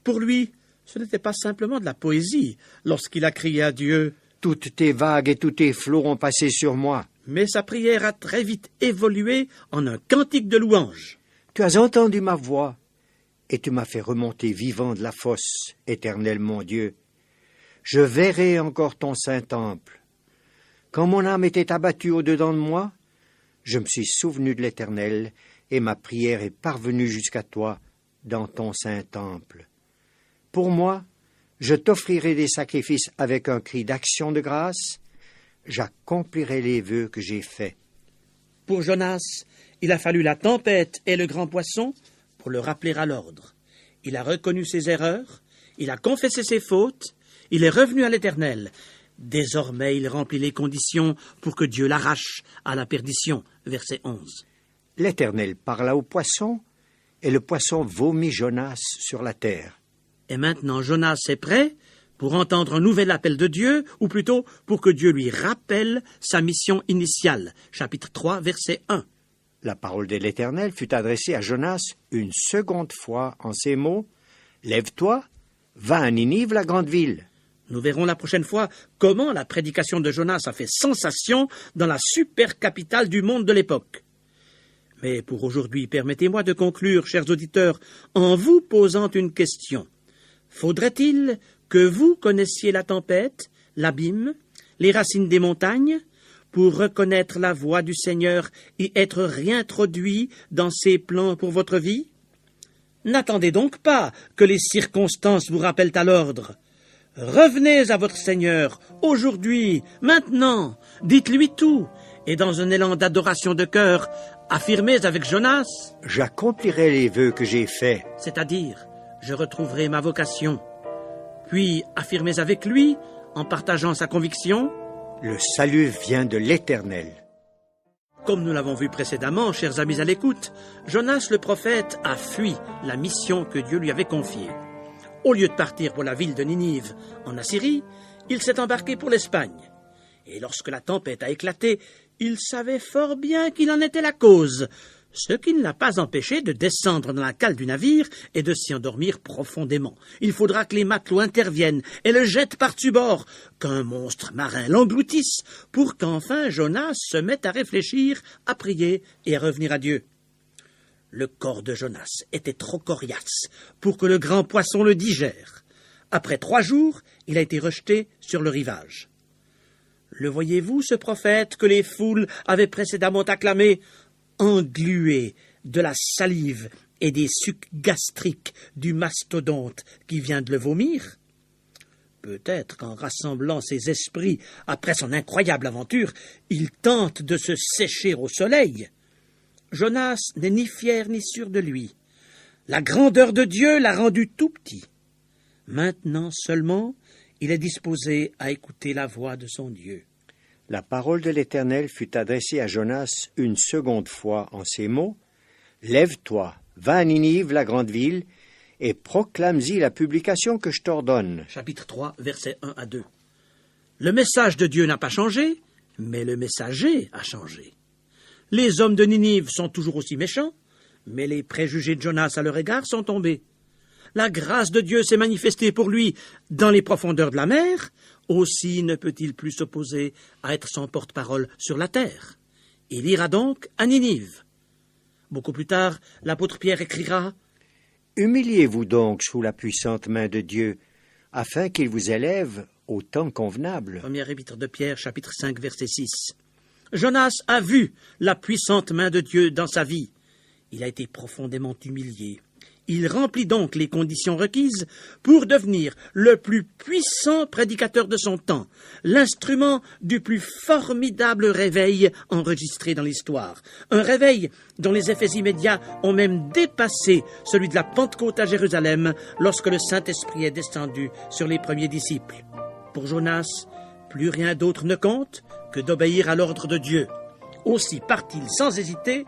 Pour lui, ce n'était pas simplement de la poésie lorsqu'il a crié à Dieu. Toutes tes vagues et tous tes flots ont passé sur moi. Mais sa prière a très vite évolué en un cantique de louange. Tu as entendu ma voix, et tu m'as fait remonter vivant de la fosse, Éternel mon Dieu. Je verrai encore ton saint temple. Quand mon âme était abattue au-dedans de moi, je me suis souvenu de l'Éternel, et ma prière est parvenue jusqu'à toi dans ton saint temple. Pour moi, je t'offrirai des sacrifices avec un cri d'action de grâce, j'accomplirai les vœux que j'ai faits. Pour Jonas, il a fallu la tempête et le grand poisson pour le rappeler à l'ordre. Il a reconnu ses erreurs, il a confessé ses fautes, il est revenu à l'Éternel. Désormais, il remplit les conditions pour que Dieu l'arrache à la perdition. Verset 11. L'Éternel parla au poisson, et le poisson vomit Jonas sur la terre. Et maintenant, Jonas est prêt pour entendre un nouvel appel de Dieu, ou plutôt pour que Dieu lui rappelle sa mission initiale. Chapitre 3, verset 1. La parole de l'Éternel fut adressée à Jonas une seconde fois en ces mots, « Lève-toi, va à Ninive, la grande ville. » Nous verrons la prochaine fois comment la prédication de Jonas a fait sensation dans la super capitale du monde de l'époque. Mais pour aujourd'hui, permettez-moi de conclure, chers auditeurs, en vous posant une question. Faudrait-il que vous connaissiez la tempête, l'abîme, les racines des montagnes, pour reconnaître la voix du Seigneur et être réintroduit dans ses plans pour votre vie? N'attendez donc pas que les circonstances vous rappellent à l'ordre. Revenez à votre Seigneur, aujourd'hui, maintenant, dites-lui tout, et dans un élan d'adoration de cœur, affirmez avec Jonas, « J'accomplirai les vœux que j'ai faits. » c'est-à-dire, je retrouverai ma vocation. Puis affirmez avec lui, en partageant sa conviction, « Le salut vient de l'Éternel. » Comme nous l'avons vu précédemment, chers amis à l'écoute, Jonas le prophète a fui la mission que Dieu lui avait confiée. Au lieu de partir pour la ville de Ninive, en Assyrie, il s'est embarqué pour l'Espagne. Et lorsque la tempête a éclaté, il savait fort bien qu'il en était la cause, ce qui ne l'a pas empêché de descendre dans la cale du navire et de s'y endormir profondément. Il faudra que les matelots interviennent et le jettent par-dessus bord, qu'un monstre marin l'engloutisse, pour qu'enfin Jonas se mette à réfléchir, à prier et à revenir à Dieu. Le corps de Jonas était trop coriace pour que le grand poisson le digère. Après 3 jours, il a été rejeté sur le rivage. Le voyez-vous, ce prophète que les foules avaient précédemment acclamé, englué de la salive et des sucs gastriques du mastodonte qui vient de le vomir? Peut-être qu'en rassemblant ses esprits après son incroyable aventure, il tente de se sécher au soleil. Jonas n'est ni fier ni sûr de lui. La grandeur de Dieu l'a rendu tout petit. Maintenant seulement, il est disposé à écouter la voix de son Dieu. La parole de l'Éternel fut adressée à Jonas une seconde fois en ces mots, « Lève-toi, va à Ninive, la grande ville, et proclame-y la publication que je t'ordonne. » Chapitre 3, versets 1 à 2. Le message de Dieu n'a pas changé, mais le messager a changé. Les hommes de Ninive sont toujours aussi méchants, mais les préjugés de Jonas à leur égard sont tombés. La grâce de Dieu s'est manifestée pour lui dans les profondeurs de la mer, aussi ne peut-il plus s'opposer à être son porte-parole sur la terre. Il ira donc à Ninive. Beaucoup plus tard, l'apôtre Pierre écrira Humiliez-vous donc sous la puissante main de Dieu, afin qu'il vous élève au temps convenable. Première épître de Pierre, chapitre 5, verset 6. Jonas a vu la puissante main de Dieu dans sa vie. Il a été profondément humilié. Il remplit donc les conditions requises pour devenir le plus puissant prédicateur de son temps, l'instrument du plus formidable réveil enregistré dans l'histoire. Un réveil dont les effets immédiats ont même dépassé celui de la Pentecôte à Jérusalem lorsque le Saint-Esprit est descendu sur les premiers disciples. Pour Jonas, plus rien d'autre ne compte que d'obéir à l'ordre de Dieu. Aussi part-il sans hésiter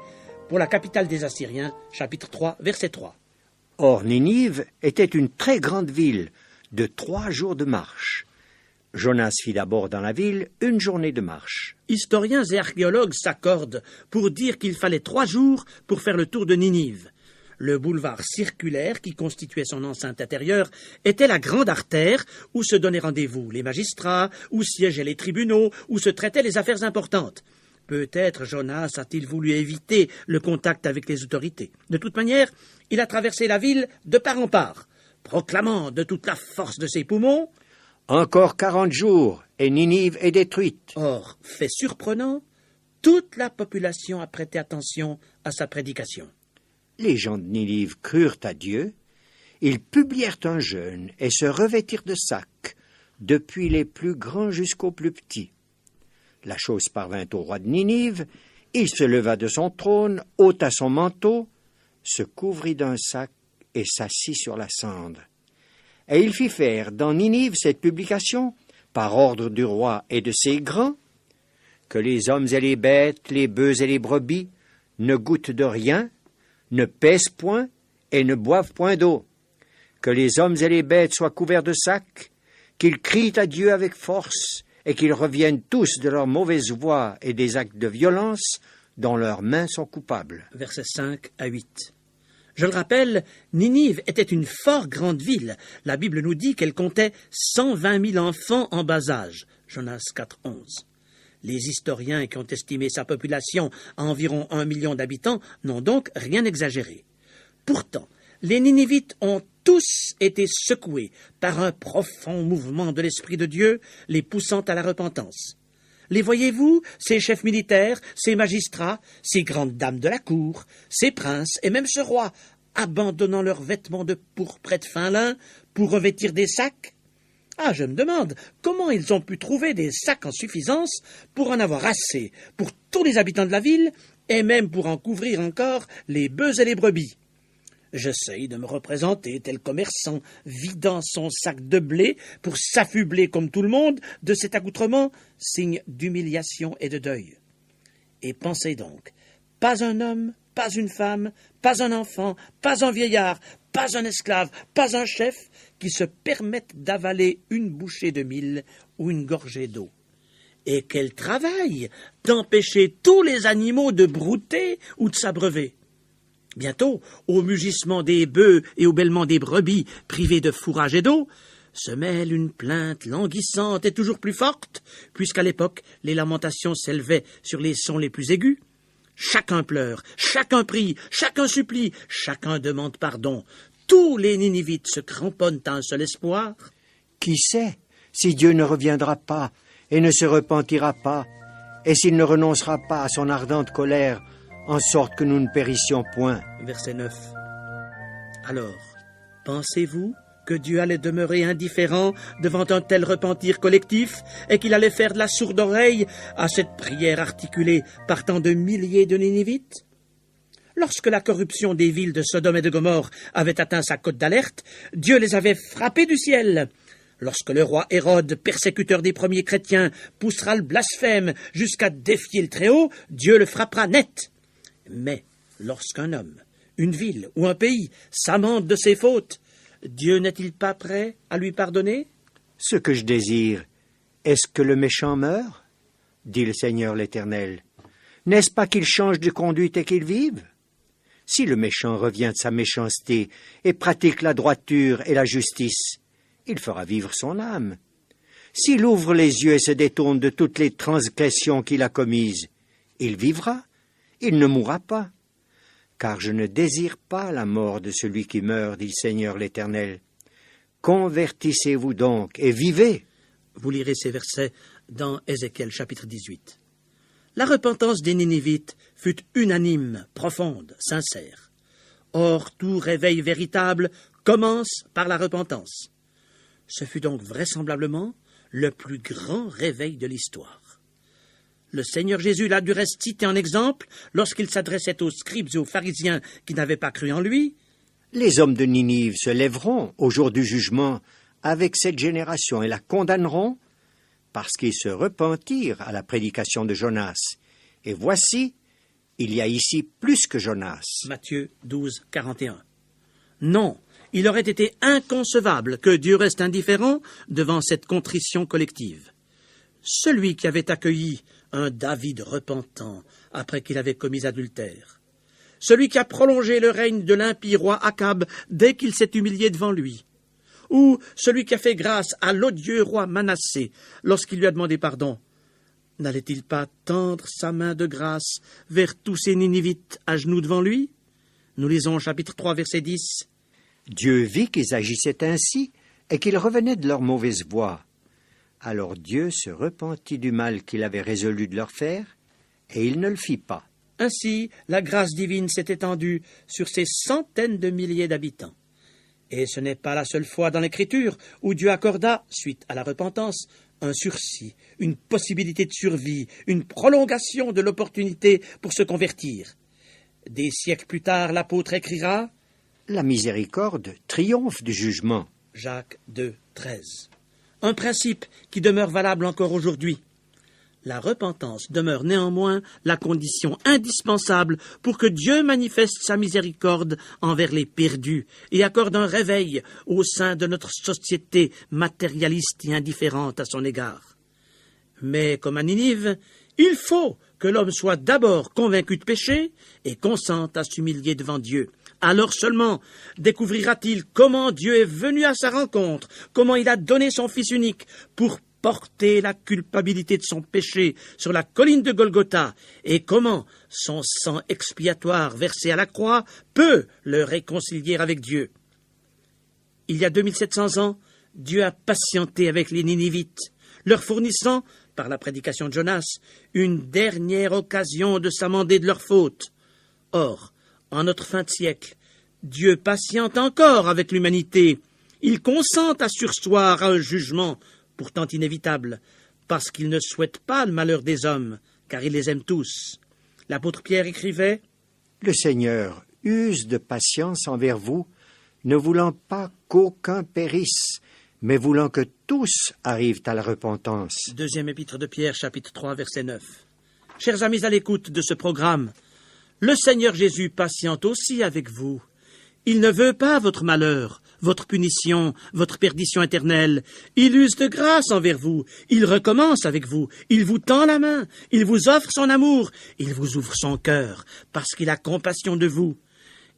pour la capitale des Assyriens, chapitre 3, verset 3. Or, Ninive était une très grande ville de 3 jours de marche. Jonas fit d'abord dans la ville 1 journée de marche. Historiens et archéologues s'accordent pour dire qu'il fallait 3 jours pour faire le tour de Ninive. Le boulevard circulaire qui constituait son enceinte intérieure était la grande artère où se donnaient rendez-vous les magistrats, où siégeaient les tribunaux, où se traitaient les affaires importantes. Peut-être Jonas a-t-il voulu éviter le contact avec les autorités. De toute manière, il a traversé la ville de part en part, proclamant de toute la force de ses poumons « Encore 40 jours, et Ninive est détruite. » Or, fait surprenant, toute la population a prêté attention à sa prédication. Les gens de Ninive crurent à Dieu, ils publièrent un jeûne et se revêtirent de sacs, depuis les plus grands jusqu'aux plus petits. La chose parvint au roi de Ninive, il se leva de son trône, ôta son manteau, se couvrit d'un sac et s'assit sur la cendre. Et il fit faire dans Ninive cette publication, par ordre du roi et de ses grands, que les hommes et les bêtes, les bœufs et les brebis ne goûtent de rien, ne pèsent point et ne boivent point d'eau, que les hommes et les bêtes soient couverts de sacs, qu'ils crient à Dieu avec force, et qu'ils reviennent tous de leurs mauvaises voies et des actes de violence dont leurs mains sont coupables. Versets 5 à 8. Je le rappelle, Ninive était une fort grande ville. La Bible nous dit qu'elle comptait 120 000 enfants en bas âge. Jonas 4, 11. Les historiens qui ont estimé sa population à environ 1 million d'habitants n'ont donc rien exagéré. Pourtant, les Ninivites ont tous été secoués par un profond mouvement de l'Esprit de Dieu, les poussant à la repentance. Les voyez-vous, ces chefs militaires, ces magistrats, ces grandes dames de la cour, ces princes et même ce roi, abandonnant leurs vêtements de pourpre et de fin lin pour revêtir des sacs? Ah, je me demande comment ils ont pu trouver des sacs en suffisance pour en avoir assez pour tous les habitants de la ville et même pour en couvrir encore les bœufs et les brebis. J'essaye de me représenter tel commerçant vidant son sac de blé pour s'affubler comme tout le monde de cet accoutrement, signe d'humiliation et de deuil. Et pensez donc, pas un homme, pas une femme, pas un enfant, pas un vieillard, pas un esclave, pas un chef qui se permette d'avaler une bouchée de mil ou une gorgée d'eau. Et quel travail d'empêcher tous les animaux de brouter ou de s'abreuver. Bientôt, au mugissement des bœufs et au bêlement des brebis privés de fourrage et d'eau, se mêle une plainte languissante et toujours plus forte, puisqu'à l'époque, les lamentations s'élevaient sur les sons les plus aigus. Chacun pleure, chacun prie, chacun supplie, chacun demande pardon. Tous les Ninivites se cramponnent à un seul espoir. Qui sait si Dieu ne reviendra pas et ne se repentira pas, et s'il ne renoncera pas à son ardente colère, en sorte que nous ne périssions point. Verset 9. Alors, pensez-vous que Dieu allait demeurer indifférent devant un tel repentir collectif et qu'il allait faire de la sourde oreille à cette prière articulée par tant de milliers de Ninivites? Lorsque la corruption des villes de Sodome et de Gomorrhe avait atteint sa cote d'alerte, Dieu les avait frappés du ciel. Lorsque le roi Hérode, persécuteur des premiers chrétiens, poussera le blasphème jusqu'à défier le Très-Haut, Dieu le frappera net. Mais lorsqu'un homme, une ville ou un pays s'amende de ses fautes, Dieu n'est-il pas prêt à lui pardonner? Ce que je désire, est-ce que le méchant meure? Dit le Seigneur l'Éternel. N'est-ce pas qu'il change de conduite et qu'il vive? Si le méchant revient de sa méchanceté et pratique la droiture et la justice, il fera vivre son âme. S'il ouvre les yeux et se détourne de toutes les transgressions qu'il a commises, il vivra. Il ne mourra pas, car je ne désire pas la mort de celui qui meurt, dit le Seigneur l'Éternel. Convertissez-vous donc et vivez. » Vous lirez ces versets dans Ézéchiel chapitre 18. La repentance des Ninivites fut unanime, profonde, sincère. Or, tout réveil véritable commence par la repentance. Ce fut donc vraisemblablement le plus grand réveil de l'histoire. Le Seigneur Jésus l'a du reste cité en exemple lorsqu'il s'adressait aux scribes et aux pharisiens qui n'avaient pas cru en lui. Les hommes de Ninive se lèveront au jour du jugement avec cette génération et la condamneront parce qu'ils se repentirent à la prédication de Jonas. Et voici, il y a ici plus que Jonas. Matthieu 12, 41. Non, il aurait été inconcevable que Dieu reste indifférent devant cette contrition collective. Celui qui avait accueilli un David repentant après qu'il avait commis adultère, celui qui a prolongé le règne de l'impie roi Akab dès qu'il s'est humilié devant lui, ou celui qui a fait grâce à l'odieux roi Manassé lorsqu'il lui a demandé pardon, n'allait-il pas tendre sa main de grâce vers tous ces Ninivites à genoux devant lui? Nous lisons chapitre 3, verset 10. Dieu vit qu'ils agissaient ainsi et qu'ils revenaient de leur mauvaise voie. Alors Dieu se repentit du mal qu'il avait résolu de leur faire, et il ne le fit pas. Ainsi, la grâce divine s'est étendue sur ces centaines de milliers d'habitants. Et ce n'est pas la seule fois dans l'Écriture où Dieu accorda, suite à la repentance, un sursis, une possibilité de survie, une prolongation de l'opportunité pour se convertir. Des siècles plus tard, l'apôtre écrira « La miséricorde triomphe du jugement. » Jacques 2, 13. Un principe qui demeure valable encore aujourd'hui. La repentance demeure néanmoins la condition indispensable pour que Dieu manifeste sa miséricorde envers les perdus et accorde un réveil au sein de notre société matérialiste et indifférente à son égard. Mais, comme à Ninive, il faut que l'homme soit d'abord convaincu de péché et consente à s'humilier devant Dieu. Alors seulement découvrira-t-il comment Dieu est venu à sa rencontre, comment il a donné son Fils unique pour porter la culpabilité de son péché sur la colline de Golgotha, et comment son sang expiatoire versé à la croix peut le réconcilier avec Dieu. Il y a 2700 ans, Dieu a patienté avec les Ninivites, leur fournissant, par la prédication de Jonas, une dernière occasion de s'amender de leurs fautes. Or, en notre fin de siècle, Dieu patiente encore avec l'humanité. Il consent à surseoir à un jugement, pourtant inévitable, parce qu'il ne souhaite pas le malheur des hommes, car il les aime tous. L'apôtre Pierre écrivait « Le Seigneur use de patience envers vous, ne voulant pas qu'aucun périsse, mais voulant que tous arrivent à la repentance. » Deuxième épître de Pierre, chapitre 3, verset 9. Chers amis à l'écoute de ce programme, le Seigneur Jésus patiente aussi avec vous. Il ne veut pas votre malheur, votre punition, votre perdition éternelle. Il use de grâce envers vous. Il recommence avec vous. Il vous tend la main. Il vous offre son amour. Il vous ouvre son cœur, parce qu'il a compassion de vous.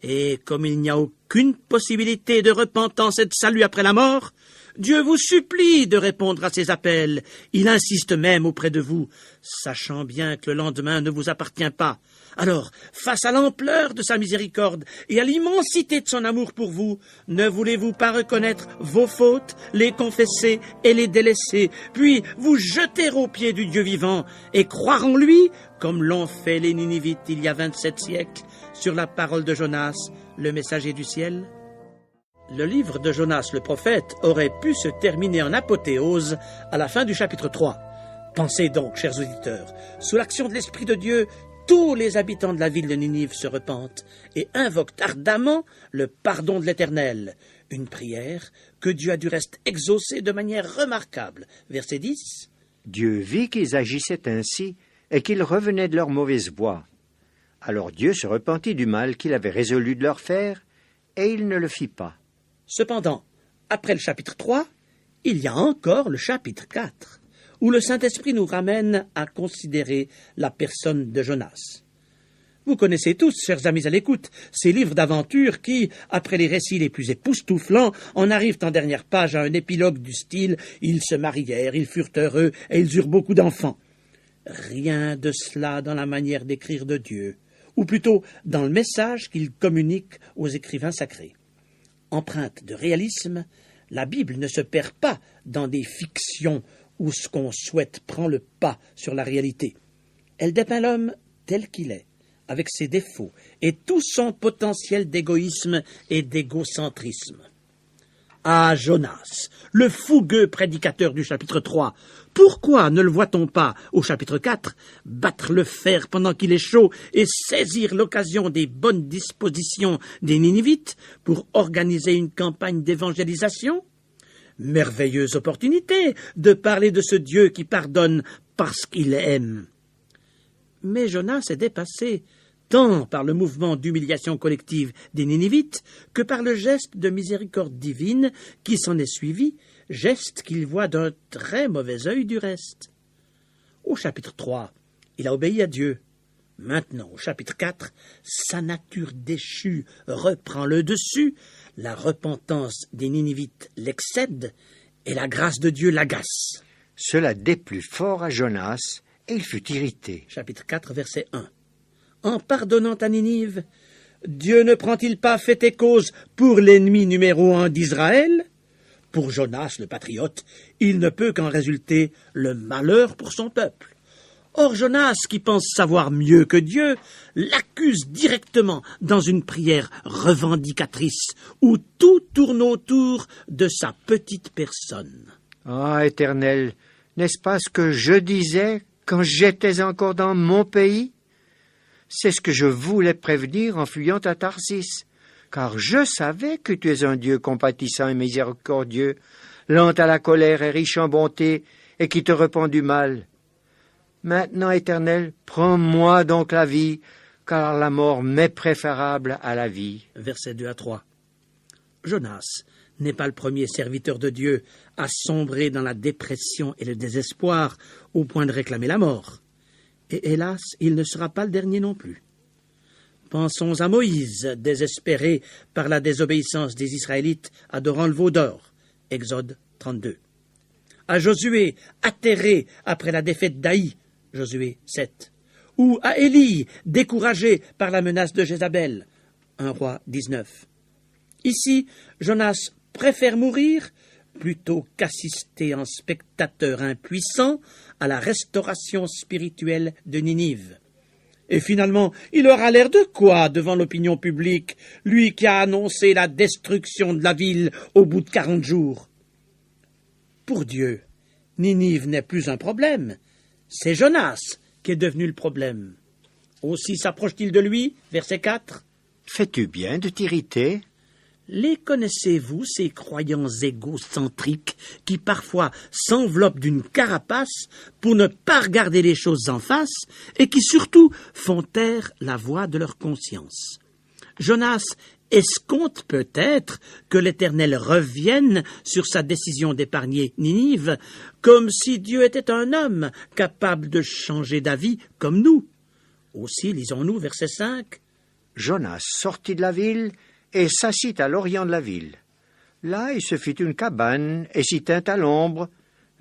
Et comme il n'y a aucune possibilité de repentance et de salut après la mort, Dieu vous supplie de répondre à ses appels. Il insiste même auprès de vous, sachant bien que le lendemain ne vous appartient pas. Alors, face à l'ampleur de sa miséricorde et à l'immensité de son amour pour vous, ne voulez-vous pas reconnaître vos fautes, les confesser et les délaisser, puis vous jeter aux pieds du Dieu vivant et croire en lui, comme l'ont fait les Ninivites il y a 27 siècles, sur la parole de Jonas, le messager du ciel? Le livre de Jonas le prophète aurait pu se terminer en apothéose à la fin du chapitre 3. Pensez donc, chers auditeurs, sous l'action de l'Esprit de Dieu, tous les habitants de la ville de Ninive se repentent et invoquent ardemment le pardon de l'Éternel. Une prière que Dieu a du reste exaucée de manière remarquable. Verset 10. Dieu vit qu'ils agissaient ainsi et qu'ils revenaient de leur mauvaise voie. Alors Dieu se repentit du mal qu'il avait résolu de leur faire, et il ne le fit pas. Cependant, après le chapitre 3, il y a encore le chapitre 4, où le Saint-Esprit nous ramène à considérer la personne de Jonas. Vous connaissez tous, chers amis à l'écoute, ces livres d'aventure qui, après les récits les plus époustouflants, en arrivent en dernière page à un épilogue du style « Ils se marièrent, ils furent heureux et ils eurent beaucoup d'enfants ». Rien de cela dans la manière d'écrire de Dieu, ou plutôt dans le message qu'il communique aux écrivains sacrés. Empreinte de réalisme, la Bible ne se perd pas dans des fictions où ce qu'on souhaite prend le pas sur la réalité. Elle dépeint l'homme tel qu'il est, avec ses défauts et tout son potentiel d'égoïsme et d'égocentrisme. Ah, Jonas, le fougueux prédicateur du chapitre 3, pourquoi ne le voit-on pas, au chapitre 4, battre le fer pendant qu'il est chaud et saisir l'occasion des bonnes dispositions des Ninivites pour organiser une campagne d'évangélisation? Merveilleuse opportunité de parler de ce Dieu qui pardonne parce qu'il aime. Mais Jonas est dépassé, tant par le mouvement d'humiliation collective des Ninivites que par le geste de miséricorde divine qui s'en est suivi, geste qu'il voit d'un très mauvais œil du reste. Au chapitre 3, il a obéi à Dieu. Maintenant, au chapitre 4, sa nature déchue reprend le dessus, la repentance des Ninivites l'excède et la grâce de Dieu l'agace. Cela déplut fort à Jonas, et il fut irrité. Chapitre 4, verset 1. En pardonnant à Ninive, Dieu ne prend-il pas fait et cause pour l'ennemi numéro 1 d'Israël? Pour Jonas, le patriote, il ne peut qu'en résulter le malheur pour son peuple. Or Jonas, qui pense savoir mieux que Dieu, l'accuse directement dans une prière revendicatrice où tout tourne autour de sa petite personne. Ah, Éternel, n'est-ce pas ce que je disais quand j'étais encore dans mon pays? C'est ce que je voulais prévenir en fuyant à Tarsis, car je savais que tu es un Dieu compatissant et miséricordieux, lent à la colère et riche en bonté, et qui te repent du mal. Maintenant, Éternel, prends-moi donc la vie, car la mort m'est préférable à la vie. Versets 2 à 3. Jonas n'est pas le premier serviteur de Dieu à sombrer dans la dépression et le désespoir au point de réclamer la mort. Et hélas, il ne sera pas le dernier non plus. Pensons à Moïse, désespéré par la désobéissance des Israélites adorant le veau d'or. Exode 32. À Josué, atterré après la défaite d'Aï. Josué 7. Ou à Élie, découragé par la menace de Jézabel. 1 Roi 19. Ici, Jonas préfère mourir plutôt qu'assister en spectateur impuissant à la restauration spirituelle de Ninive. Et finalement, il aura l'air de quoi devant l'opinion publique, lui qui a annoncé la destruction de la ville au bout de 40 jours? Pour Dieu, Ninive n'est plus un problème, c'est Jonas qui est devenu le problème. Aussi s'approche-t-il de lui, verset 4. Fais-tu bien de t'irriter? Les connaissez-vous, ces croyants égocentriques qui parfois s'enveloppent d'une carapace pour ne pas regarder les choses en face et qui surtout font taire la voix de leur conscience? Jonas escompte peut-être que l'Éternel revienne sur sa décision d'épargner Ninive, comme si Dieu était un homme capable de changer d'avis comme nous. Aussi, lisons-nous verset 5. Jonas sortit de la ville et s'assit à l'orient de la ville. Là, il se fit une cabane et s'y tint à l'ombre,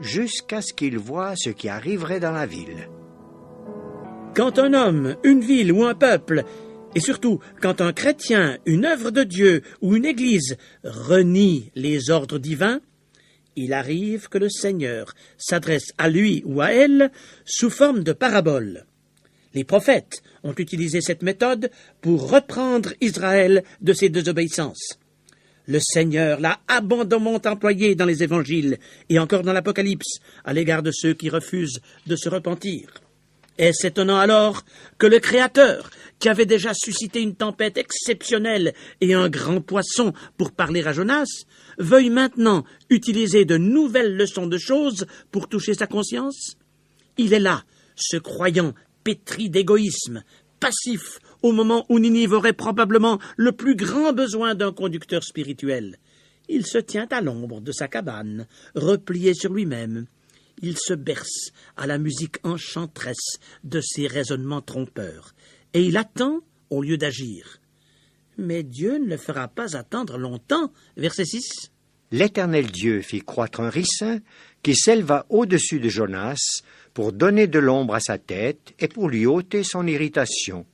jusqu'à ce qu'il voie ce qui arriverait dans la ville. Quand un homme, une ville ou un peuple, et surtout quand un chrétien, une œuvre de Dieu ou une église renie les ordres divins, il arrive que le Seigneur s'adresse à lui ou à elle sous forme de parabole. Les prophètes ont utilisé cette méthode pour reprendre Israël de ses désobéissances. Le Seigneur l'a abondamment employé dans les évangiles et encore dans l'Apocalypse à l'égard de ceux qui refusent de se repentir. Est-ce étonnant alors que le Créateur, qui avait déjà suscité une tempête exceptionnelle et un grand poisson pour parler à Jonas, veuille maintenant utiliser de nouvelles leçons de choses pour toucher sa conscience? Il est là, ce croyant pétri d'égoïsme, passif au moment où Ninive aurait probablement le plus grand besoin d'un conducteur spirituel. Il se tient à l'ombre de sa cabane, replié sur lui-même. Il se berce à la musique enchanteresse de ses raisonnements trompeurs, et il attend au lieu d'agir. Mais Dieu ne le fera pas attendre longtemps. Verset 6. L'Éternel Dieu fit croître un ricin qui s'éleva au-dessus de Jonas pour donner de l'ombre à sa tête et pour lui ôter son irritation.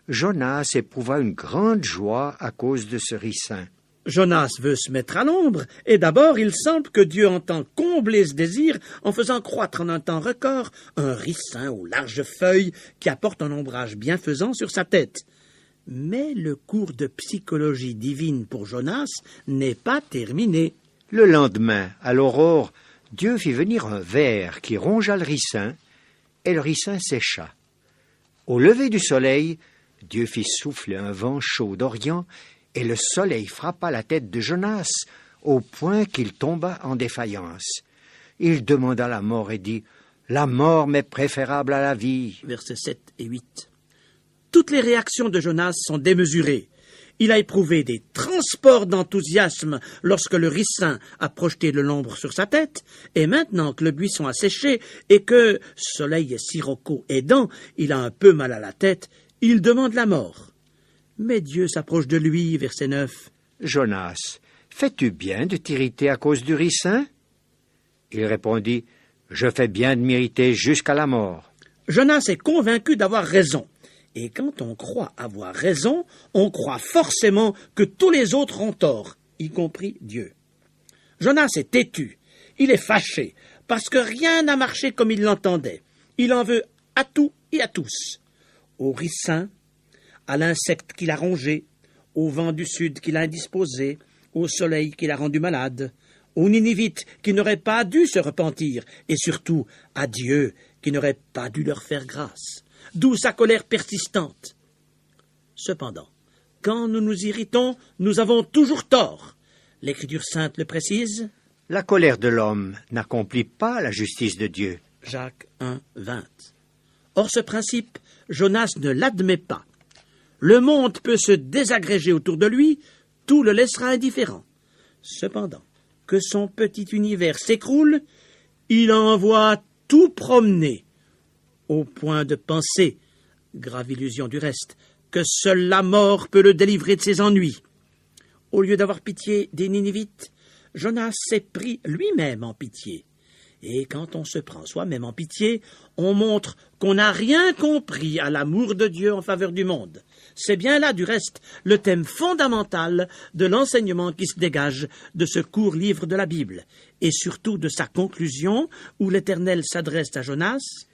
Jonas éprouva une grande joie à cause de ce ricin. Jonas veut se mettre à l'ombre, et d'abord il semble que Dieu entend combler ce désir en faisant croître en un temps record un ricin aux larges feuilles qui apporte un ombrage bienfaisant sur sa tête. Mais le cours de psychologie divine pour Jonas n'est pas terminé. Le lendemain, à l'aurore, Dieu fit venir un ver qui rongea le ricin, et le ricin sécha. Au lever du soleil, Dieu fit souffler un vent chaud d'Orient, et le soleil frappa la tête de Jonas, au point qu'il tomba en défaillance. Il demanda la mort et dit, « La mort m'est préférable à la vie. » Versets 7 et 8. Toutes les réactions de Jonas sont démesurées. Il a éprouvé des transports d'enthousiasme lorsque le ricin a projeté de l'ombre sur sa tête, et maintenant que le buisson a séché et que, soleil et sirocco aidant, il a un peu mal à la tête, il demande la mort. Mais Dieu s'approche de lui, verset 9. « Jonas, fais-tu bien de t'irriter à cause du ricin ?» Il répondit, « Je fais bien de m'irriter jusqu'à la mort. » Jonas est convaincu d'avoir raison. Et quand on croit avoir raison, on croit forcément que tous les autres ont tort, y compris Dieu. Jonas est têtu, il est fâché, parce que rien n'a marché comme il l'entendait. Il en veut à tout et à tous. Au ricin, à l'insecte qu'il a rongé, au vent du sud qu'il a indisposé, au soleil qu'il a rendu malade, aux Ninivites qui n'auraient pas dû se repentir, et surtout à Dieu qui n'aurait pas dû leur faire grâce. D'où sa colère persistante. Cependant, quand nous nous irritons, nous avons toujours tort. L'Écriture sainte le précise. La colère de l'homme n'accomplit pas la justice de Dieu. Jacques 1, 20. Or, ce principe, Jonas ne l'admet pas. Le monde peut se désagréger autour de lui, tout le laissera indifférent. Cependant, que son petit univers s'écroule, il envoie tout promener, au point de penser, grave illusion du reste, que seule la mort peut le délivrer de ses ennuis. Au lieu d'avoir pitié des Ninivites, Jonas s'est pris lui-même en pitié. Et quand on se prend soi-même en pitié, on montre qu'on n'a rien compris à l'amour de Dieu en faveur du monde. C'est bien là, du reste, le thème fondamental de l'enseignement qui se dégage de ce court livre de la Bible, et surtout de sa conclusion, où l'Éternel s'adresse à Jonas.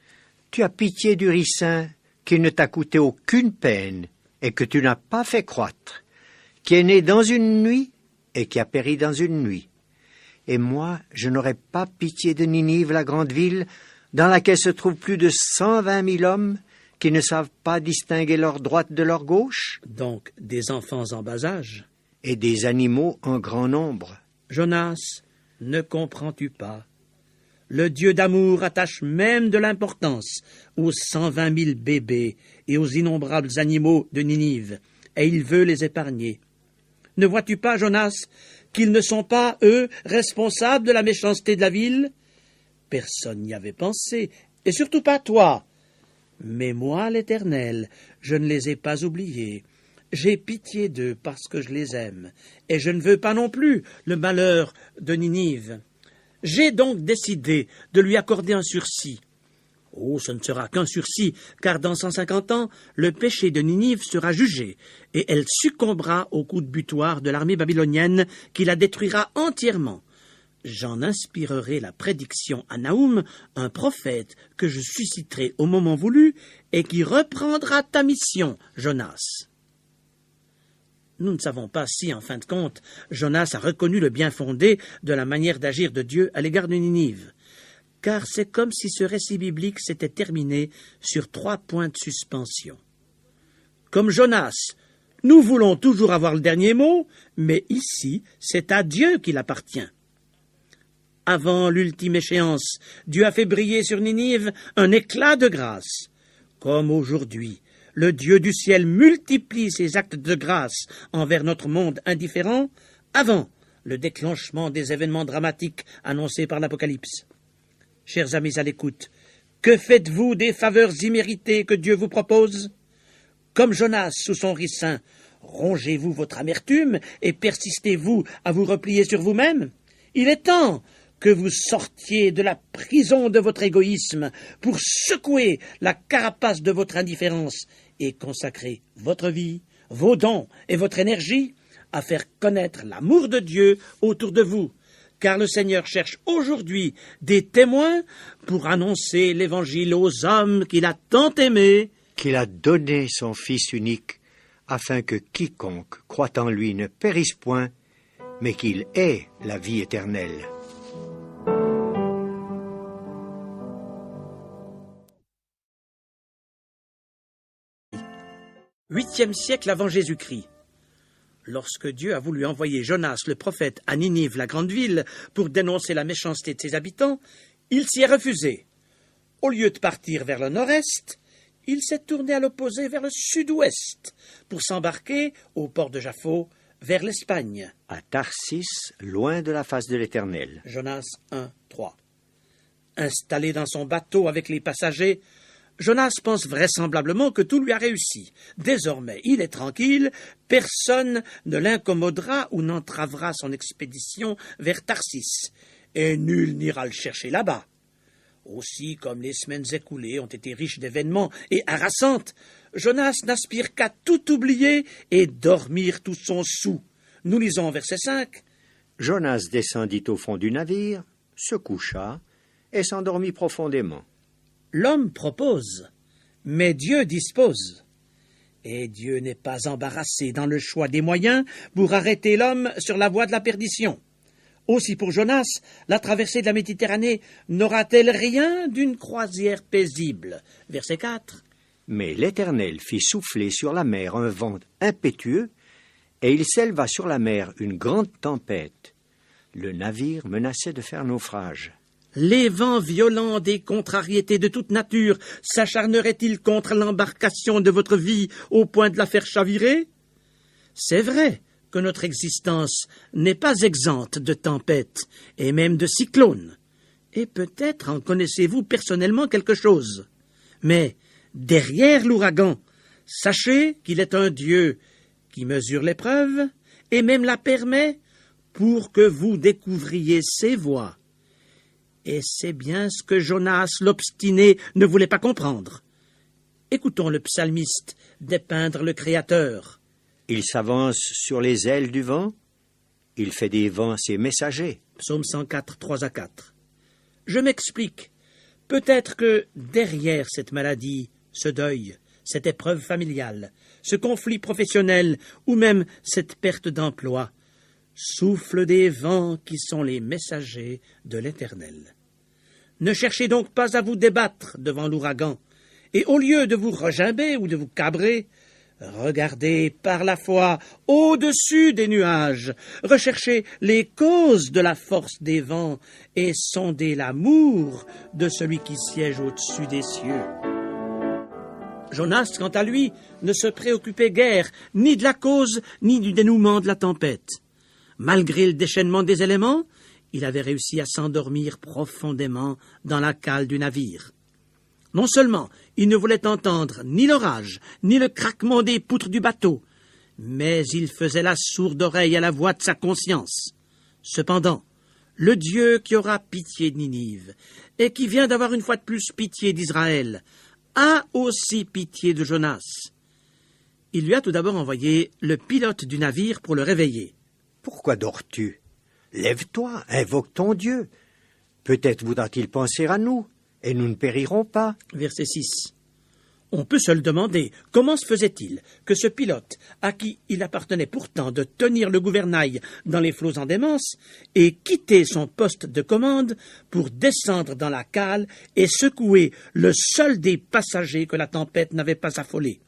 Tu as pitié du ricin qui ne t'a coûté aucune peine et que tu n'as pas fait croître, qui est né dans une nuit et qui a péri dans une nuit. Et moi, je n'aurais pas pitié de Ninive, la grande ville, dans laquelle se trouvent plus de 120 000 hommes qui ne savent pas distinguer leur droite de leur gauche. Donc des enfants en bas âge. Et des animaux en grand nombre. Jonas, ne comprends-tu pas? Le Dieu d'amour attache même de l'importance aux 120 000 bébés et aux innombrables animaux de Ninive, et il veut les épargner. Ne vois-tu pas, Jonas, qu'ils ne sont pas, eux, responsables de la méchanceté de la ville? Personne n'y avait pensé, et surtout pas toi. Mais moi, l'Éternel, je ne les ai pas oubliés. J'ai pitié d'eux parce que je les aime, et je ne veux pas non plus le malheur de Ninive. J'ai donc décidé de lui accorder un sursis. Oh, ce ne sera qu'un sursis, car dans 150 ans, le péché de Ninive sera jugé, et elle succombera au coup de butoir de l'armée babylonienne qui la détruira entièrement. J'en inspirerai la prédiction à Naoum, un prophète que je susciterai au moment voulu, et qui reprendra ta mission, Jonas. Nous ne savons pas si, en fin de compte, Jonas a reconnu le bien fondé de la manière d'agir de Dieu à l'égard de Ninive, car c'est comme si ce récit biblique s'était terminé sur 3 points de suspension. Comme Jonas, nous voulons toujours avoir le dernier mot, mais ici, c'est à Dieu qu'il appartient. Avant l'ultime échéance, Dieu a fait briller sur Ninive un éclat de grâce. Comme aujourd'hui, le Dieu du ciel multiplie ses actes de grâce envers notre monde indifférent, avant le déclenchement des événements dramatiques annoncés par l'Apocalypse. Chers amis à l'écoute, que faites-vous des faveurs imméritées que Dieu vous propose? Comme Jonas sous son ricin, rongez-vous votre amertume et persistez-vous à vous replier sur vous-même? Il est temps que vous sortiez de la prison de votre égoïsme pour secouer la carapace de votre indifférence et consacrez votre vie, vos dons et votre énergie à faire connaître l'amour de Dieu autour de vous, car le Seigneur cherche aujourd'hui des témoins pour annoncer l'Évangile aux hommes qu'il a tant aimés, qu'il a donné son Fils unique, afin que quiconque croit en lui ne périsse point, mais qu'il ait la vie éternelle. Huitième siècle avant Jésus-Christ. Lorsque Dieu a voulu envoyer Jonas le prophète à Ninive, la grande ville, pour dénoncer la méchanceté de ses habitants, il s'y est refusé. Au lieu de partir vers le nord-est, il s'est tourné à l'opposé vers le sud-ouest, pour s'embarquer au port de Jaffo, vers l'Espagne. À Tarsis, loin de la face de l'Éternel. Jonas 1, 3. Installé dans son bateau avec les passagers, Jonas pense vraisemblablement que tout lui a réussi. Désormais, il est tranquille, personne ne l'incommodera ou n'entravera son expédition vers Tarsis, et nul n'ira le chercher là-bas. Aussi, comme les semaines écoulées ont été riches d'événements et harassantes, Jonas n'aspire qu'à tout oublier et dormir tout son soûl. Nous lisons verset 5. Jonas descendit au fond du navire, se coucha et s'endormit profondément. L'homme propose, mais Dieu dispose. Et Dieu n'est pas embarrassé dans le choix des moyens pour arrêter l'homme sur la voie de la perdition. Aussi pour Jonas, la traversée de la Méditerranée n'aura-t-elle rien d'une croisière paisible? Verset 4. Mais l'Éternel fit souffler sur la mer un vent impétueux, et il s'éleva sur la mer une grande tempête. Le navire menaçait de faire naufrage. Les vents violents des contrariétés de toute nature s'acharneraient-ils contre l'embarcation de votre vie au point de la faire chavirer? C'est vrai que notre existence n'est pas exempte de tempêtes et même de cyclones. Et peut-être en connaissez-vous personnellement quelque chose. Mais derrière l'ouragan, sachez qu'il est un Dieu qui mesure l'épreuve et même la permet pour que vous découvriez ses voies. Et c'est bien ce que Jonas l'obstiné ne voulait pas comprendre. Écoutons le psalmiste dépeindre le Créateur. Il s'avance sur les ailes du vent, il fait des vents ses messagers. Psaume 104, 3 à 4. Je m'explique. Peut-être que derrière cette maladie, ce deuil, cette épreuve familiale, ce conflit professionnel ou même cette perte d'emploi, soufflent des vents qui sont les messagers de l'Éternel. Ne cherchez donc pas à vous débattre devant l'ouragan, et au lieu de vous regimber ou de vous cabrer, regardez par la foi au-dessus des nuages, recherchez les causes de la force des vents et sondez l'amour de celui qui siège au-dessus des cieux. Jonas, quant à lui, ne se préoccupait guère ni de la cause ni du dénouement de la tempête. Malgré le déchaînement des éléments, il avait réussi à s'endormir profondément dans la cale du navire. Non seulement il ne voulait entendre ni l'orage, ni le craquement des poutres du bateau, mais il faisait la sourde oreille à la voix de sa conscience. Cependant, le Dieu qui aura pitié de Ninive, et qui vient d'avoir une fois de plus pitié d'Israël, a aussi pitié de Jonas. Il lui a tout d'abord envoyé le pilote du navire pour le réveiller. « Pourquoi dors-tu? Lève-toi, invoque ton Dieu. Peut-être voudra-t-il penser à nous, et nous ne périrons pas. » Verset 6. On peut se le demander, comment se faisait-il que ce pilote, à qui il appartenait pourtant de tenir le gouvernail dans les flots en démence, ait quitté son poste de commande pour descendre dans la cale et secouer le seul des passagers que la tempête n'avait pas affolé?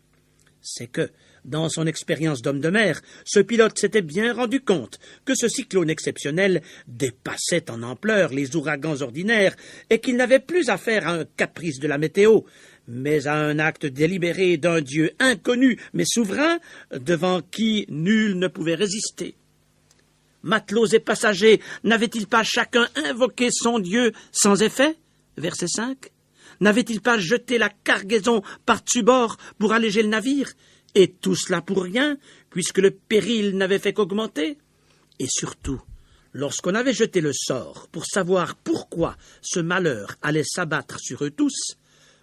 C'est que, dans son expérience d'homme de mer, ce pilote s'était bien rendu compte que ce cyclone exceptionnel dépassait en ampleur les ouragans ordinaires et qu'il n'avait plus affaire à un caprice de la météo, mais à un acte délibéré d'un Dieu inconnu mais souverain devant qui nul ne pouvait résister. Matelots et passagers n'avaient-ils pas chacun invoqué son Dieu sans effet? Verset 5. N'avait-il pas jeté la cargaison par-dessus bord pour alléger le navire? Et tout cela pour rien, puisque le péril n'avait fait qu'augmenter? Et surtout, lorsqu'on avait jeté le sort pour savoir pourquoi ce malheur allait s'abattre sur eux tous,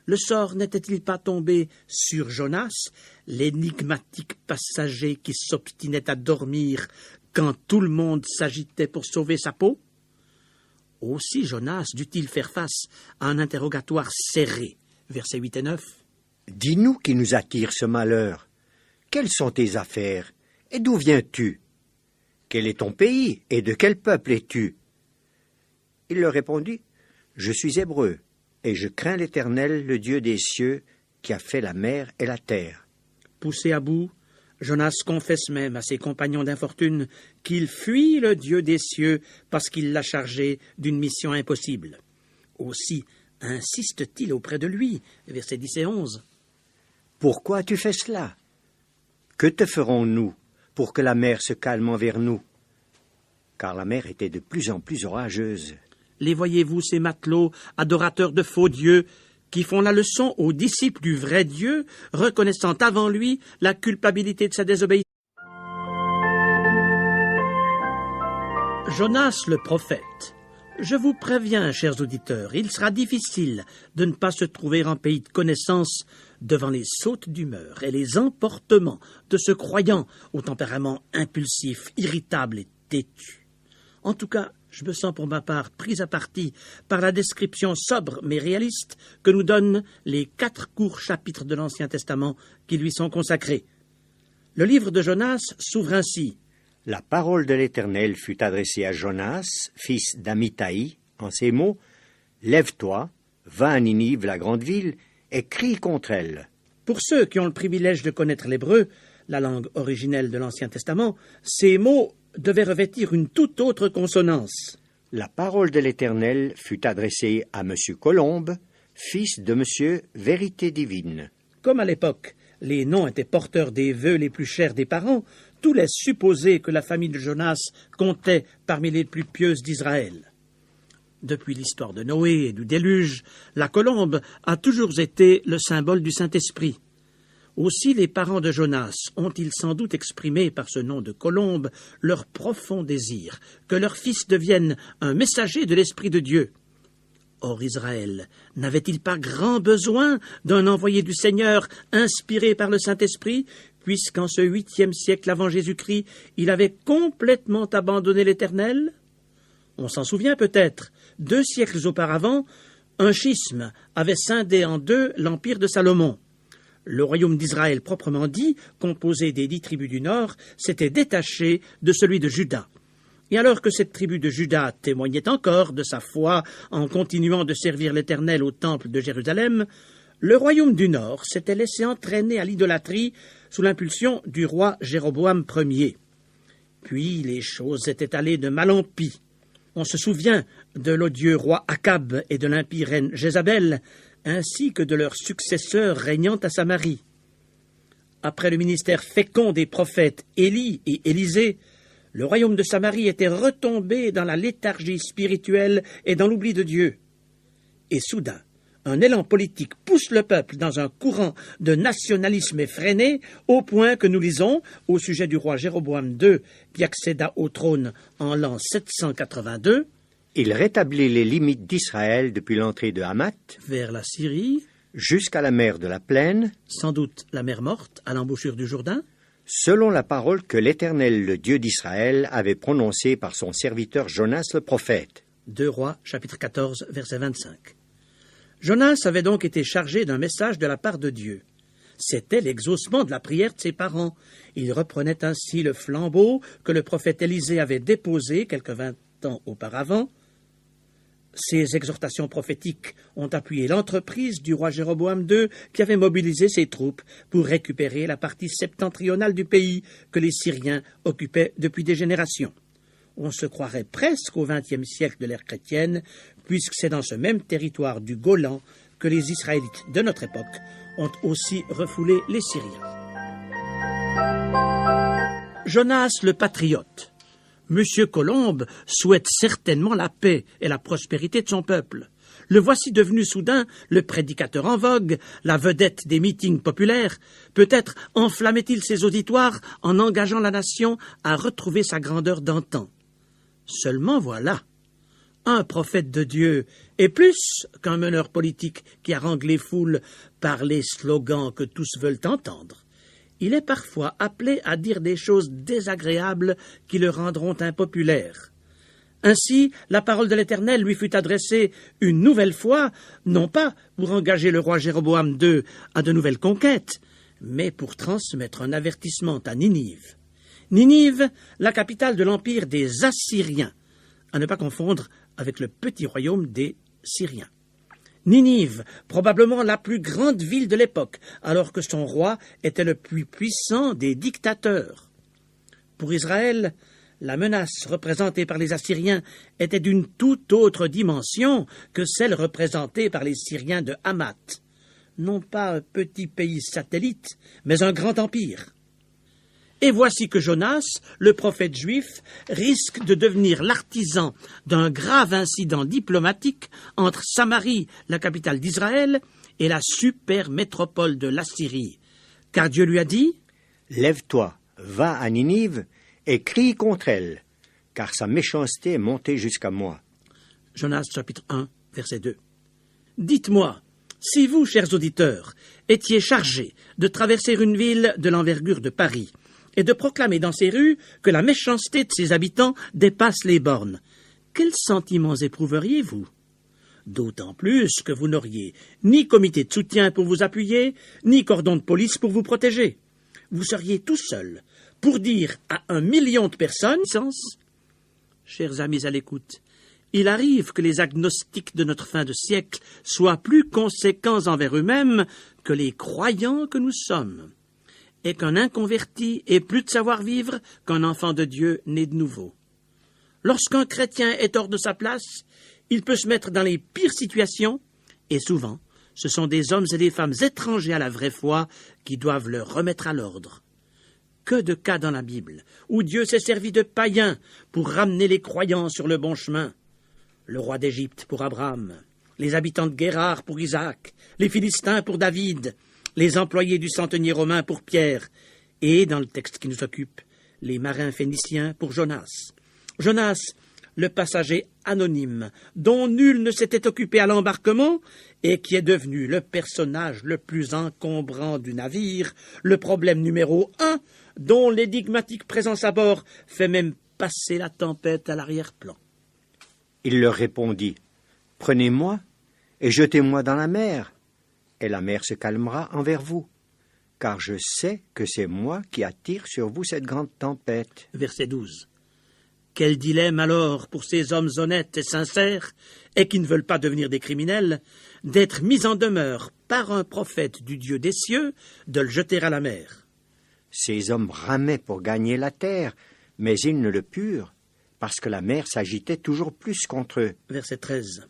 Le sort n'était-il pas tombé sur Jonas, l'énigmatique passager qui s'obstinait à dormir quand tout le monde s'agitait pour sauver sa peau? Aussi Jonas dut-il faire face à un interrogatoire serré, versets 8 et 9. Dis-nous qui nous attire ce malheur. Quelles sont tes affaires, et d'où viens-tu? Quel est ton pays, et de quel peuple es-tu? Il leur répondit, Je suis hébreu, et je crains l'Éternel, le Dieu des cieux, qui a fait la mer et la terre. Poussé à bout, Jonas confesse même à ses compagnons d'infortune qu'il fuit le Dieu des cieux parce qu'il l'a chargé d'une mission impossible. Aussi insiste-t-il auprès de lui, versets 10 et 11. Pourquoi as-tu fait cela? Que te ferons-nous pour que la mer se calme envers nous? Car la mer était de plus en plus orageuse. Les voyez-vous, ces matelots, adorateurs de faux dieux, qui font la leçon aux disciples du vrai Dieu, reconnaissant avant lui la culpabilité de sa désobéissance? Jonas le prophète. Je vous préviens, chers auditeurs, il sera difficile de ne pas se trouver en pays de connaissance devant les sautes d'humeur et les emportements de ce croyant au tempérament impulsif, irritable et têtu. En tout cas, je me sens pour ma part pris à partie par la description sobre mais réaliste que nous donnent les 4 courts chapitres de l'Ancien Testament qui lui sont consacrés. Le livre de Jonas s'ouvre ainsi. La parole de l'Éternel fut adressée à Jonas, fils d'Amittai, en ces mots, « Lève-toi, va à Ninive, la grande ville, et crie contre elle. » Pour ceux qui ont le privilège de connaître l'hébreu, la langue originelle de l'Ancien Testament, ces mots devaient revêtir une toute autre consonance. La parole de l'Éternel fut adressée à M. Colombe, fils de M. Vérité Divine. Comme à l'époque, les noms étaient porteurs des vœux les plus chers des parents, tout laisse supposer que la famille de Jonas comptait parmi les plus pieuses d'Israël. Depuis l'histoire de Noé et du déluge, la colombe a toujours été le symbole du Saint-Esprit. Aussi les parents de Jonas ont-ils sans doute exprimé par ce nom de colombe leur profond désir que leur fils devienne un messager de l'Esprit de Dieu. Or Israël n'avait-il pas grand besoin d'un envoyé du Seigneur inspiré par le Saint-Esprit, puisqu'en ce 8e siècle avant Jésus-Christ, il avait complètement abandonné l'Éternel? On s'en souvient peut-être, 2 siècles auparavant, un schisme avait scindé en deux l'empire de Salomon. Le royaume d'Israël proprement dit, composé des 10 tribus du Nord, s'était détaché de celui de Juda. Et alors que cette tribu de Juda témoignait encore de sa foi en continuant de servir l'Éternel au temple de Jérusalem, le royaume du Nord s'était laissé entraîner à l'idolâtrie sous l'impulsion du roi Jéroboam Ier. Puis les choses étaient allées de mal en pis. On se souvient de l'odieux roi Akab et de l'impie reine Jézabel, ainsi que de leurs successeurs régnant à Samarie. Après le ministère fécond des prophètes Élie et Élisée, le royaume de Samarie était retombé dans la léthargie spirituelle et dans l'oubli de Dieu. Et soudain, un élan politique pousse le peuple dans un courant de nationalisme effréné, au point que nous lisons, au sujet du roi Jéroboam II, qui accéda au trône en l'an 782, Il rétablit les limites d'Israël depuis l'entrée de Hamath vers la Syrie, jusqu'à la mer de la Plaine, sans doute la mer Morte, à l'embouchure du Jourdain, selon la parole que l'Éternel, le Dieu d'Israël, avait prononcée par son serviteur Jonas le prophète. 2 Rois, chapitre 14, verset 25. Jonas avait donc été chargé d'un message de la part de Dieu. C'était l'exaucement de la prière de ses parents. Il reprenait ainsi le flambeau que le prophète Élisée avait déposé quelques 20 ans auparavant. Ces exhortations prophétiques ont appuyé l'entreprise du roi Jéroboam II qui avait mobilisé ses troupes pour récupérer la partie septentrionale du pays que les Syriens occupaient depuis des générations. On se croirait presque au XXe siècle de l'ère chrétienne, puisque c'est dans ce même territoire du Golan que les Israélites de notre époque ont aussi refoulé les Syriens. Jonas le patriote. Monsieur Colombe souhaite certainement la paix et la prospérité de son peuple. Le voici devenu soudain le prédicateur en vogue, la vedette des meetings populaires. Peut-être enflammait-il ses auditoires en engageant la nation à retrouver sa grandeur d'antan. Seulement voilà, Un prophète de Dieu est plus qu'un meneur politique qui harangue les foules par les slogans que tous veulent entendre. Il est parfois appelé à dire des choses désagréables qui le rendront impopulaire. Ainsi, la parole de l'Éternel lui fut adressée une nouvelle fois, non pas pour engager le roi Jéroboam II à de nouvelles conquêtes, mais pour transmettre un avertissement à Ninive. Ninive, la capitale de l'empire des Assyriens, à ne pas confondre avec le petit royaume des Syriens. Ninive, probablement la plus grande ville de l'époque, alors que son roi était le plus puissant des dictateurs. Pour Israël, la menace représentée par les Assyriens était d'une toute autre dimension que celle représentée par les Syriens de Hamath. Non pas un petit pays satellite, mais un grand empire. Et voici que Jonas, le prophète juif, risque de devenir l'artisan d'un grave incident diplomatique entre Samarie, la capitale d'Israël, et la super métropole de l'Assyrie. Car Dieu lui a dit « Lève-toi, va à Ninive et crie contre elle, car sa méchanceté est montée jusqu'à moi. » Jonas chapitre 1, verset 2. « Dites-moi, si vous, chers auditeurs, étiez chargés de traverser une ville de l'envergure de Paris, et de proclamer dans ses rues que la méchanceté de ses habitants dépasse les bornes, quels sentiments éprouveriez-vous? D'autant plus que vous n'auriez ni comité de soutien pour vous appuyer, ni cordon de police pour vous protéger. Vous seriez tout seul pour dire à 1 million de personnes, chers amis à l'écoute, il arrive que les agnostiques de notre fin de siècle soient plus conséquents envers eux-mêmes que les croyants que nous sommes, et qu'un inconverti ait plus de savoir-vivre qu'un enfant de Dieu né de nouveau. Lorsqu'un chrétien est hors de sa place, il peut se mettre dans les pires situations, et souvent, ce sont des hommes et des femmes étrangers à la vraie foi qui doivent le remettre à l'ordre. Que de cas dans la Bible où Dieu s'est servi de païens pour ramener les croyants sur le bon chemin. Le roi d'Égypte pour Abraham, les habitants de Guérar pour Isaac, les Philistins pour David, les employés du centenier romain pour Pierre, et, dans le texte qui nous occupe, les marins phéniciens pour Jonas. Jonas, le passager anonyme, dont nul ne s'était occupé à l'embarquement, et qui est devenu le personnage le plus encombrant du navire, le problème numéro 1, dont l'énigmatique présence à bord fait même passer la tempête à l'arrière-plan. Il leur répondit, « Prenez-moi et jetez-moi dans la mer, et la mer se calmera envers vous, car je sais que c'est moi qui attire sur vous cette grande tempête. » Verset 12. Quel dilemme alors pour ces hommes honnêtes et sincères, et qui ne veulent pas devenir des criminels, d'être mis en demeure par un prophète du Dieu des cieux de le jeter à la mer. Ces hommes ramaient pour gagner la terre, mais ils ne le purent, parce que la mer s'agitait toujours plus contre eux. Verset 13.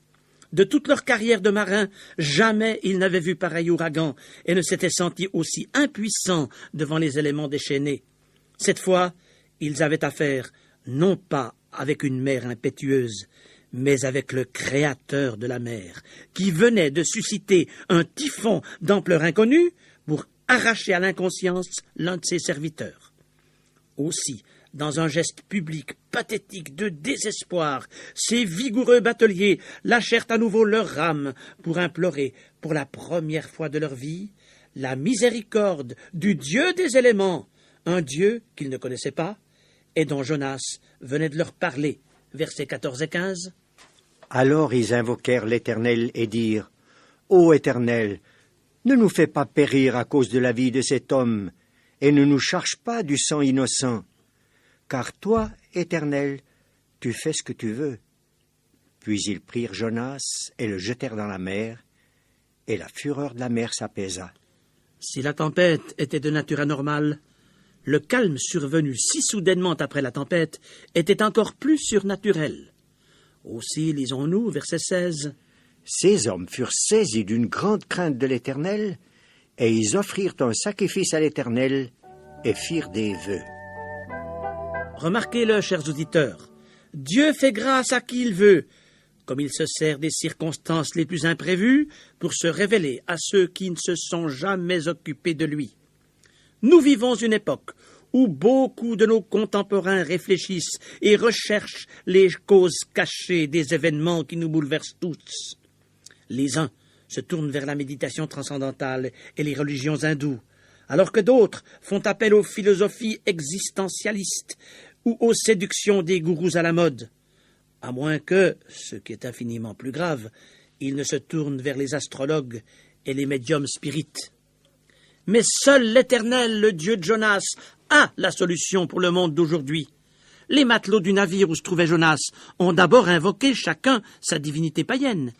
De toute leur carrière de marins, jamais ils n'avaient vu pareil ouragan et ne s'étaient sentis aussi impuissants devant les éléments déchaînés. Cette fois, ils avaient affaire non pas avec une mer impétueuse, mais avec le Créateur de la mer, qui venait de susciter un typhon d'ampleur inconnue pour arracher à l'inconscience l'un de ses serviteurs. Aussi, dans un geste public pathétique de désespoir, ces vigoureux bateliers lâchèrent à nouveau leurs rames pour implorer, pour la première fois de leur vie, la miséricorde du Dieu des éléments, un Dieu qu'ils ne connaissaient pas et dont Jonas venait de leur parler. Versets 14 et 15. Alors ils invoquèrent l'Éternel et dirent, « Ô Éternel, ne nous fais pas périr à cause de la vie de cet homme, et ne nous charge pas du sang innocent. Car toi, Éternel, tu fais ce que tu veux. » Puis ils prirent Jonas et le jetèrent dans la mer, et la fureur de la mer s'apaisa. Si la tempête était de nature anormale, le calme survenu si soudainement après la tempête était encore plus surnaturel. Aussi, lisons-nous, verset 16. Ces hommes furent saisis d'une grande crainte de l'Éternel, et ils offrirent un sacrifice à l'Éternel et firent des vœux. Remarquez-le, chers auditeurs, Dieu fait grâce à qui il veut, comme il se sert des circonstances les plus imprévues pour se révéler à ceux qui ne se sont jamais occupés de lui. Nous vivons une époque où beaucoup de nos contemporains réfléchissent et recherchent les causes cachées des événements qui nous bouleversent tous. Les uns se tournent vers la méditation transcendantale et les religions hindoues, alors que d'autres font appel aux philosophies existentialistes ou aux séductions des gourous à la mode, à moins que, ce qui est infiniment plus grave, ils ne se tournent vers les astrologues et les médiums spirites. Mais seul l'Éternel, le Dieu de Jonas, a la solution pour le monde d'aujourd'hui. Les matelots du navire où se trouvait Jonas ont d'abord invoqué chacun sa divinité païenne.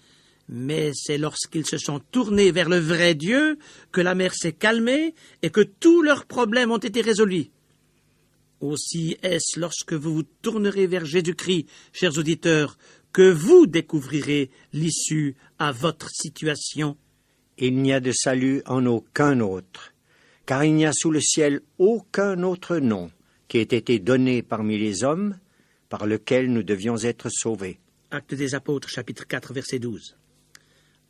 Mais c'est lorsqu'ils se sont tournés vers le vrai Dieu que la mer s'est calmée et que tous leurs problèmes ont été résolus. Aussi est-ce lorsque vous vous tournerez vers Jésus-Christ, chers auditeurs, que vous découvrirez l'issue à votre situation. Il n'y a de salut en aucun autre, car il n'y a sous le ciel aucun autre nom qui ait été donné parmi les hommes par lequel nous devions être sauvés. Actes des Apôtres, chapitre 4, verset 12.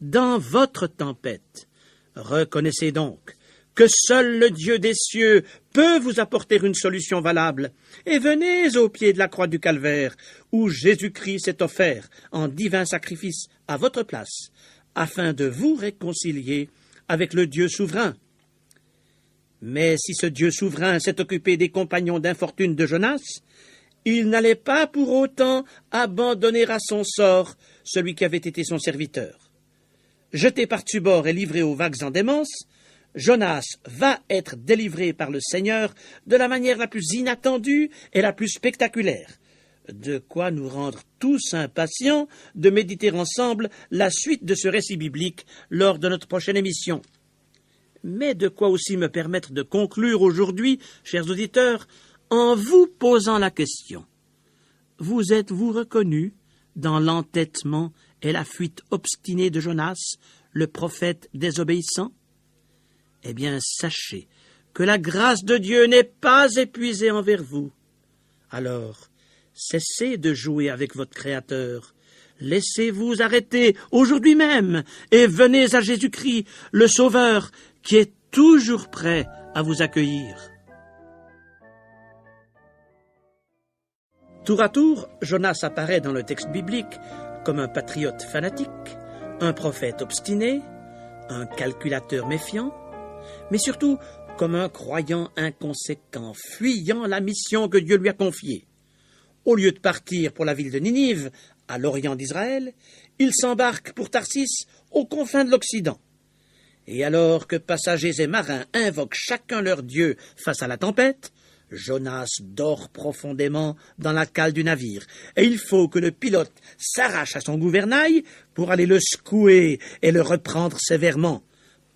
Dans votre tempête, reconnaissez donc que seul le Dieu des cieux peut vous apporter une solution valable, et venez au pied de la croix du Calvaire, où Jésus-Christ s'est offert en divin sacrifice à votre place, afin de vous réconcilier avec le Dieu souverain. Mais si ce Dieu souverain s'est occupé des compagnons d'infortune de Jonas, il n'allait pas pour autant abandonner à son sort celui qui avait été son serviteur. Jeté par-dessus bord et livré aux vagues en démence, Jonas va être délivré par le Seigneur de la manière la plus inattendue et la plus spectaculaire. De quoi nous rendre tous impatients de méditer ensemble la suite de ce récit biblique lors de notre prochaine émission. Mais de quoi aussi me permettre de conclure aujourd'hui, chers auditeurs, en vous posant la question. Vous êtes-vous reconnus dans l'entêtement et la fuite obstinée de Jonas, le prophète désobéissant? Eh bien, sachez que la grâce de Dieu n'est pas épuisée envers vous. Alors, cessez de jouer avec votre Créateur. Laissez-vous arrêter aujourd'hui même et venez à Jésus-Christ, le Sauveur, qui est toujours prêt à vous accueillir. Tour à tour, Jonas apparaît dans le texte biblique comme un patriote fanatique, un prophète obstiné, un calculateur méfiant, mais surtout comme un croyant inconséquent, fuyant la mission que Dieu lui a confiée. Au lieu de partir pour la ville de Ninive, à l'orient d'Israël, il s'embarque pour Tarsis, aux confins de l'Occident. Et alors que passagers et marins invoquent chacun leur Dieu face à la tempête, Jonas dort profondément dans la cale du navire, et il faut que le pilote s'arrache à son gouvernail pour aller le secouer et le reprendre sévèrement.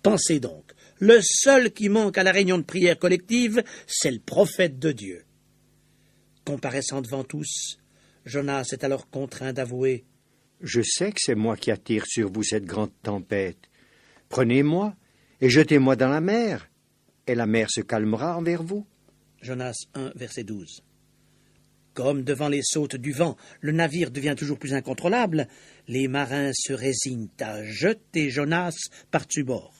Pensez donc, le seul qui manque à la réunion de prière collective, c'est le prophète de Dieu. Comparaissant devant tous, Jonas est alors contraint d'avouer « Je sais que c'est moi qui attire sur vous cette grande tempête. Prenez-moi et jetez-moi dans la mer, et la mer se calmera envers vous. » Jonas 1, verset 12. Comme devant les sautes du vent, le navire devient toujours plus incontrôlable, les marins se résignent à jeter Jonas par-dessus bord.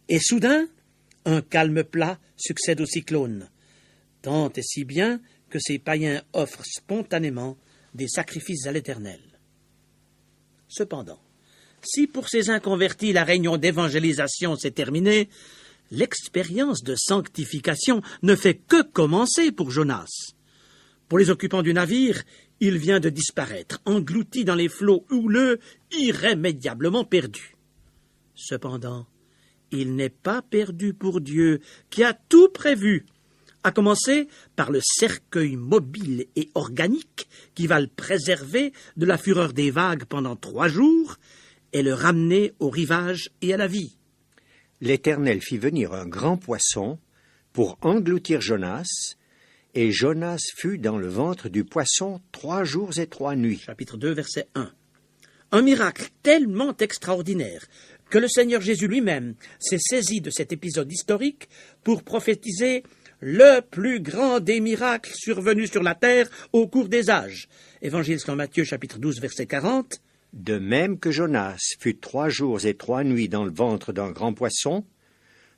Et soudain, un calme plat succède au cyclone, tant et si bien que ces païens offrent spontanément des sacrifices à l'Éternel. Cependant, si pour ces inconvertis la réunion d'évangélisation s'est terminée, l'expérience de sanctification ne fait que commencer pour Jonas. Pour les occupants du navire, il vient de disparaître, englouti dans les flots houleux, irrémédiablement perdu. Cependant, il n'est pas perdu pour Dieu, qui a tout prévu, à commencer par le cercueil mobile et organique qui va le préserver de la fureur des vagues pendant 3 jours et le ramener au rivage et à la vie. L'Éternel fit venir un grand poisson pour engloutir Jonas, et Jonas fut dans le ventre du poisson 3 jours et 3 nuits. Chapitre 2, verset 1. Un miracle tellement extraordinaire que le Seigneur Jésus lui-même s'est saisi de cet épisode historique pour prophétiser le plus grand des miracles survenus sur la terre au cours des âges. Évangile selon Matthieu, chapitre 12, verset 40. De même que Jonas fut 3 jours et 3 nuits dans le ventre d'un grand poisson,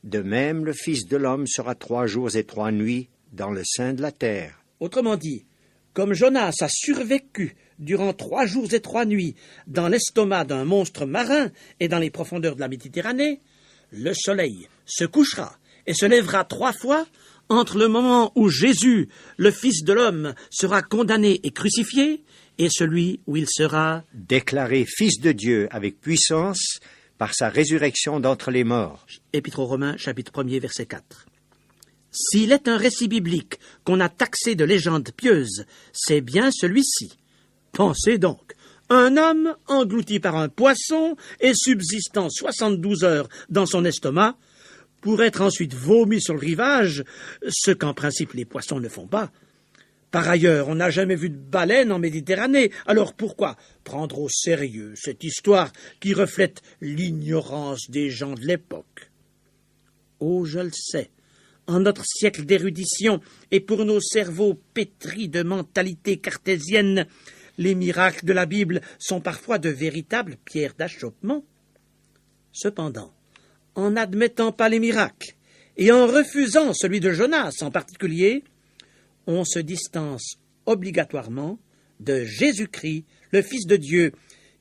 de même le Fils de l'homme sera 3 jours et 3 nuits dans le sein de la terre. Autrement dit, comme Jonas a survécu durant 3 jours et 3 nuits dans l'estomac d'un monstre marin et dans les profondeurs de la Méditerranée, le soleil se couchera et se lèvera 3 fois entre le moment où Jésus, le Fils de l'homme, sera condamné et crucifié et celui où il sera Déclaré Fils de Dieu avec puissance par sa résurrection d'entre les morts. Épître aux Romains, chapitre 1er, verset 4. S'il est un récit biblique qu'on a taxé de légende pieuse, c'est bien celui-ci. Pensez donc, un homme englouti par un poisson et subsistant 72 heures dans son estomac, pour être ensuite vomi sur le rivage, ce qu'en principe les poissons ne font pas. Par ailleurs, on n'a jamais vu de baleine en Méditerranée, alors pourquoi prendre au sérieux cette histoire qui reflète l'ignorance des gens de l'époque? Oh, je le sais, en notre siècle d'érudition et pour nos cerveaux pétris de mentalité cartésienne, les miracles de la Bible sont parfois de véritables pierres d'achoppement. Cependant, en n'admettant pas les miracles et en refusant celui de Jonas en particulier, on se distance obligatoirement de Jésus-Christ, le Fils de Dieu,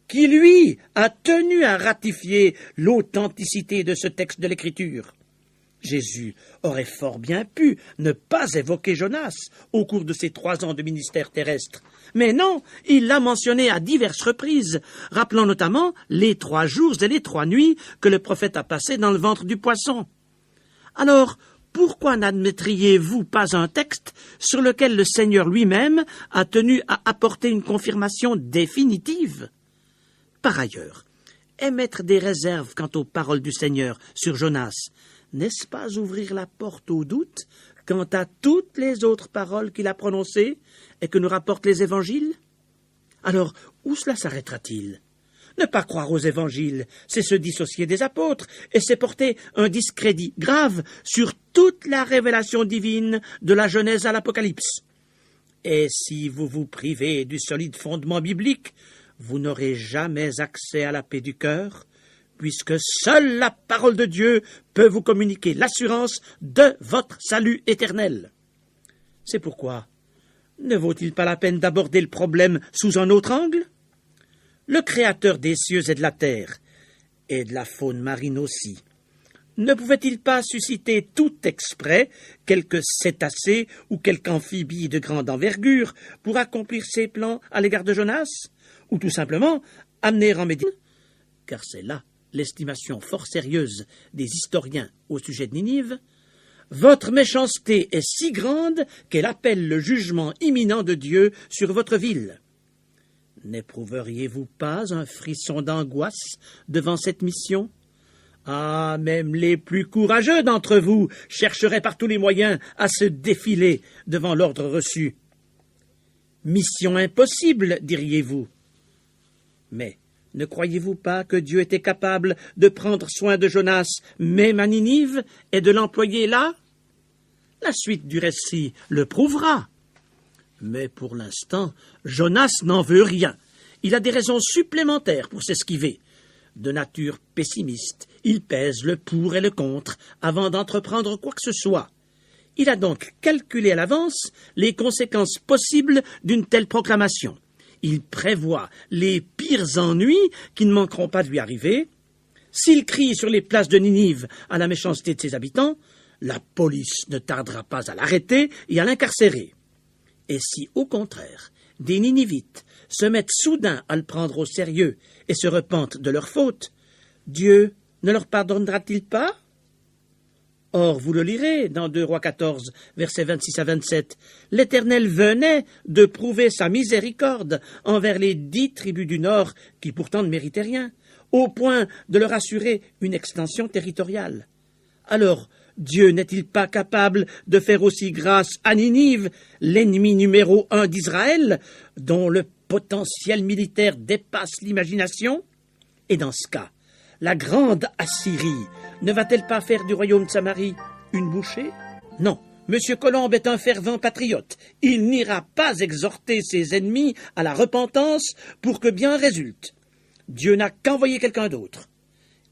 qui, lui, a tenu à ratifier l'authenticité de ce texte de l'Écriture. Jésus aurait fort bien pu ne pas évoquer Jonas au cours de ses 3 ans de ministère terrestre. Mais non, il l'a mentionné à diverses reprises, rappelant notamment les 3 jours et les 3 nuits que le prophète a passés dans le ventre du poisson. Alors, pourquoi n'admettriez-vous pas un texte sur lequel le Seigneur lui-même a tenu à apporter une confirmation définitive? Par ailleurs, émettre des réserves quant aux paroles du Seigneur sur Jonas, n'est-ce pas ouvrir la porte au doute quant à toutes les autres paroles qu'il a prononcées et que nous rapportent les évangiles? Alors, où cela s'arrêtera-t-il? Ne pas croire aux évangiles, c'est se dissocier des apôtres, et c'est porter un discrédit grave sur toute la révélation divine de la Genèse à l'Apocalypse. Et si vous vous privez du solide fondement biblique, vous n'aurez jamais accès à la paix du cœur, puisque seule la parole de Dieu peut vous communiquer l'assurance de votre salut éternel. C'est pourquoi, ne vaut-il pas la peine d'aborder le problème sous un autre angle? Le Créateur des cieux et de la terre, et de la faune marine aussi, ne pouvait-il pas susciter tout exprès quelque cétacé ou quelque amphibie de grande envergure pour accomplir ses plans à l'égard de Jonas, ou tout simplement amener en Méditerranée, car c'est là l'estimation fort sérieuse des historiens au sujet de Ninive, votre méchanceté est si grande qu'elle appelle le jugement imminent de Dieu sur votre ville. N'éprouveriez-vous pas un frisson d'angoisse devant cette mission? Ah, même les plus courageux d'entre vous chercheraient par tous les moyens à se défiler devant l'ordre reçu. Mission impossible, diriez-vous. Mais ne croyez-vous pas que Dieu était capable de prendre soin de Jonas, même à Ninive, et de l'employer là? La suite du récit le prouvera. Mais pour l'instant, Jonas n'en veut rien. Il a des raisons supplémentaires pour s'esquiver. De nature pessimiste, il pèse le pour et le contre avant d'entreprendre quoi que ce soit. Il a donc calculé à l'avance les conséquences possibles d'une telle proclamation. Il prévoit les pires ennuis qui ne manqueront pas de lui arriver. S'il crie sur les places de Ninive à la méchanceté de ses habitants, la police ne tardera pas à l'arrêter et à l'incarcérer. Et si, au contraire, des Ninivites se mettent soudain à le prendre au sérieux et se repentent de leur faute, Dieu ne leur pardonnera-t-il pas? Or, vous le lirez dans 2 Rois 14, versets 26 à 27, l'Éternel venait de prouver sa miséricorde envers les 10 tribus du Nord qui pourtant ne méritaient rien, au point de leur assurer une extension territoriale. Alors, Dieu n'est-il pas capable de faire aussi grâce à Ninive, l'ennemi numéro 1 d'Israël, dont le potentiel militaire dépasse l'imagination? Et dans ce cas, la grande Assyrie ne va-t-elle pas faire du royaume de Samarie une bouchée? Non, M. Colombe est un fervent patriote. Il n'ira pas exhorter ses ennemis à la repentance pour que bien résulte. Dieu n'a qu'envoyé quelqu'un d'autre.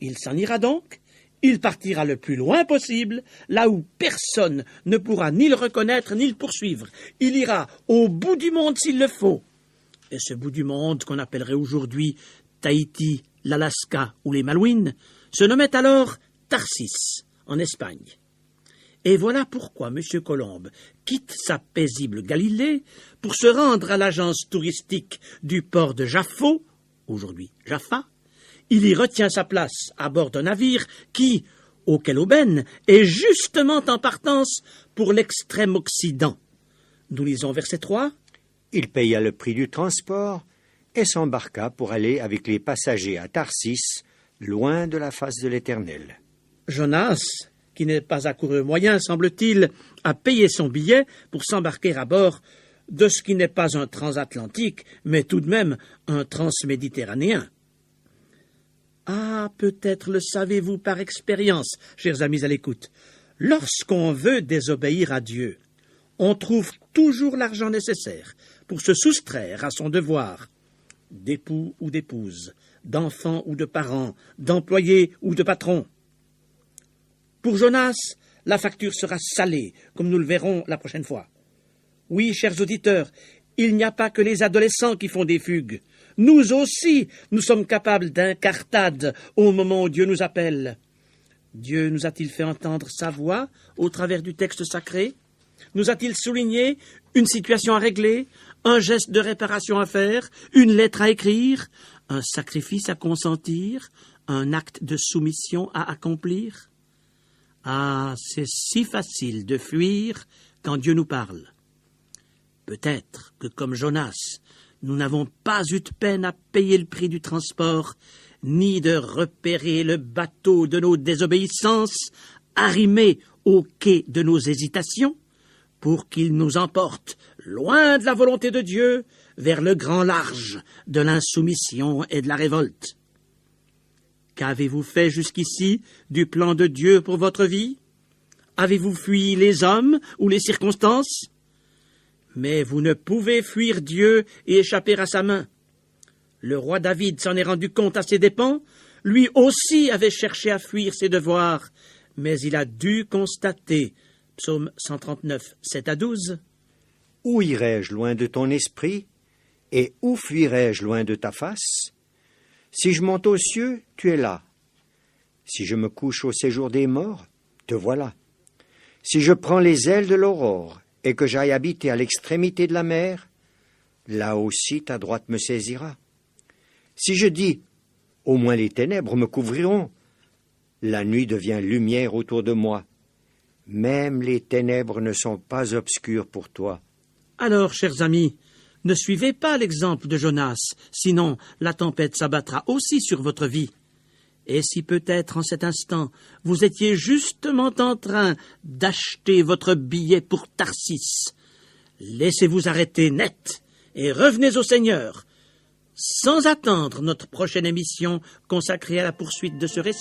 Il s'en ira donc, Il partira le plus loin possible, là où personne ne pourra ni le reconnaître ni le poursuivre. Il ira au bout du monde s'il le faut. Et ce bout du monde, qu'on appellerait aujourd'hui Tahiti, l'Alaska ou les Malouines, se nommait alors Tarsis, en Espagne. Et voilà pourquoi M. Colomb quitte sa paisible Galilée pour se rendre à l'agence touristique du port de Jaffo, aujourd'hui Jaffa. Il y retient sa place à bord d'un navire qui, auquel aubaine, est justement en partance pour l'extrême Occident. Nous lisons verset 3. Il paya le prix du transport et s'embarqua pour aller avec les passagers à Tarsis, loin de la face de l'Éternel. Jonas, qui n'est pas à court de moyens, semble-t-il, a payé son billet pour s'embarquer à bord de ce qui n'est pas un transatlantique, mais tout de même un transméditerranéen. Ah, peut-être le savez-vous par expérience, chers amis à l'écoute. Lorsqu'on veut désobéir à Dieu, on trouve toujours l'argent nécessaire pour se soustraire à son devoir d'époux ou d'épouse, d'enfants ou de parents, d'employés ou de patrons. Pour Jonas, la facture sera salée, comme nous le verrons la prochaine fois. Oui, chers auditeurs, il n'y a pas que les adolescents qui font des fugues. Nous aussi, nous sommes capables d'incartade au moment où Dieu nous appelle. Dieu nous a-t-il fait entendre sa voix au travers du texte sacré? Nous a-t-il souligné une situation à régler, un geste de réparation à faire, une lettre à écrire, un sacrifice à consentir, un acte de soumission à accomplir? Ah, c'est si facile de fuir quand Dieu nous parle. Peut-être que, comme Jonas, nous n'avons pas eu de peine à payer le prix du transport, ni de repérer le bateau de nos désobéissances, arrimé au quai de nos hésitations, pour qu'il nous emporte, loin de la volonté de Dieu, vers le grand large de l'insoumission et de la révolte. Qu'avez-vous fait jusqu'ici du plan de Dieu pour votre vie? Avez-vous fui les hommes ou les circonstances? Mais vous ne pouvez fuir Dieu et échapper à sa main. Le roi David s'en est rendu compte à ses dépens. Lui aussi avait cherché à fuir ses devoirs, mais il a dû constater, psaume 139, 7 à 12, « Où irai-je loin de ton esprit, et où fuirai-je loin de ta face? Si je monte aux cieux, tu es là. Si je me couche au séjour des morts, te voilà. Si je prends les ailes de l'aurore, et que j'aille habiter à l'extrémité de la mer, là aussi ta droite me saisira. Si je dis, au moins les ténèbres me couvriront, la nuit devient lumière autour de moi. Même les ténèbres ne sont pas obscures pour toi. » Alors, chers amis, ne suivez pas l'exemple de Jonas, sinon la tempête s'abattra aussi sur votre vie. Et si peut-être en cet instant vous étiez justement en train d'acheter votre billet pour Tarsis, laissez-vous arrêter net et revenez au Seigneur, sans attendre notre prochaine émission consacrée à la poursuite de ce récit.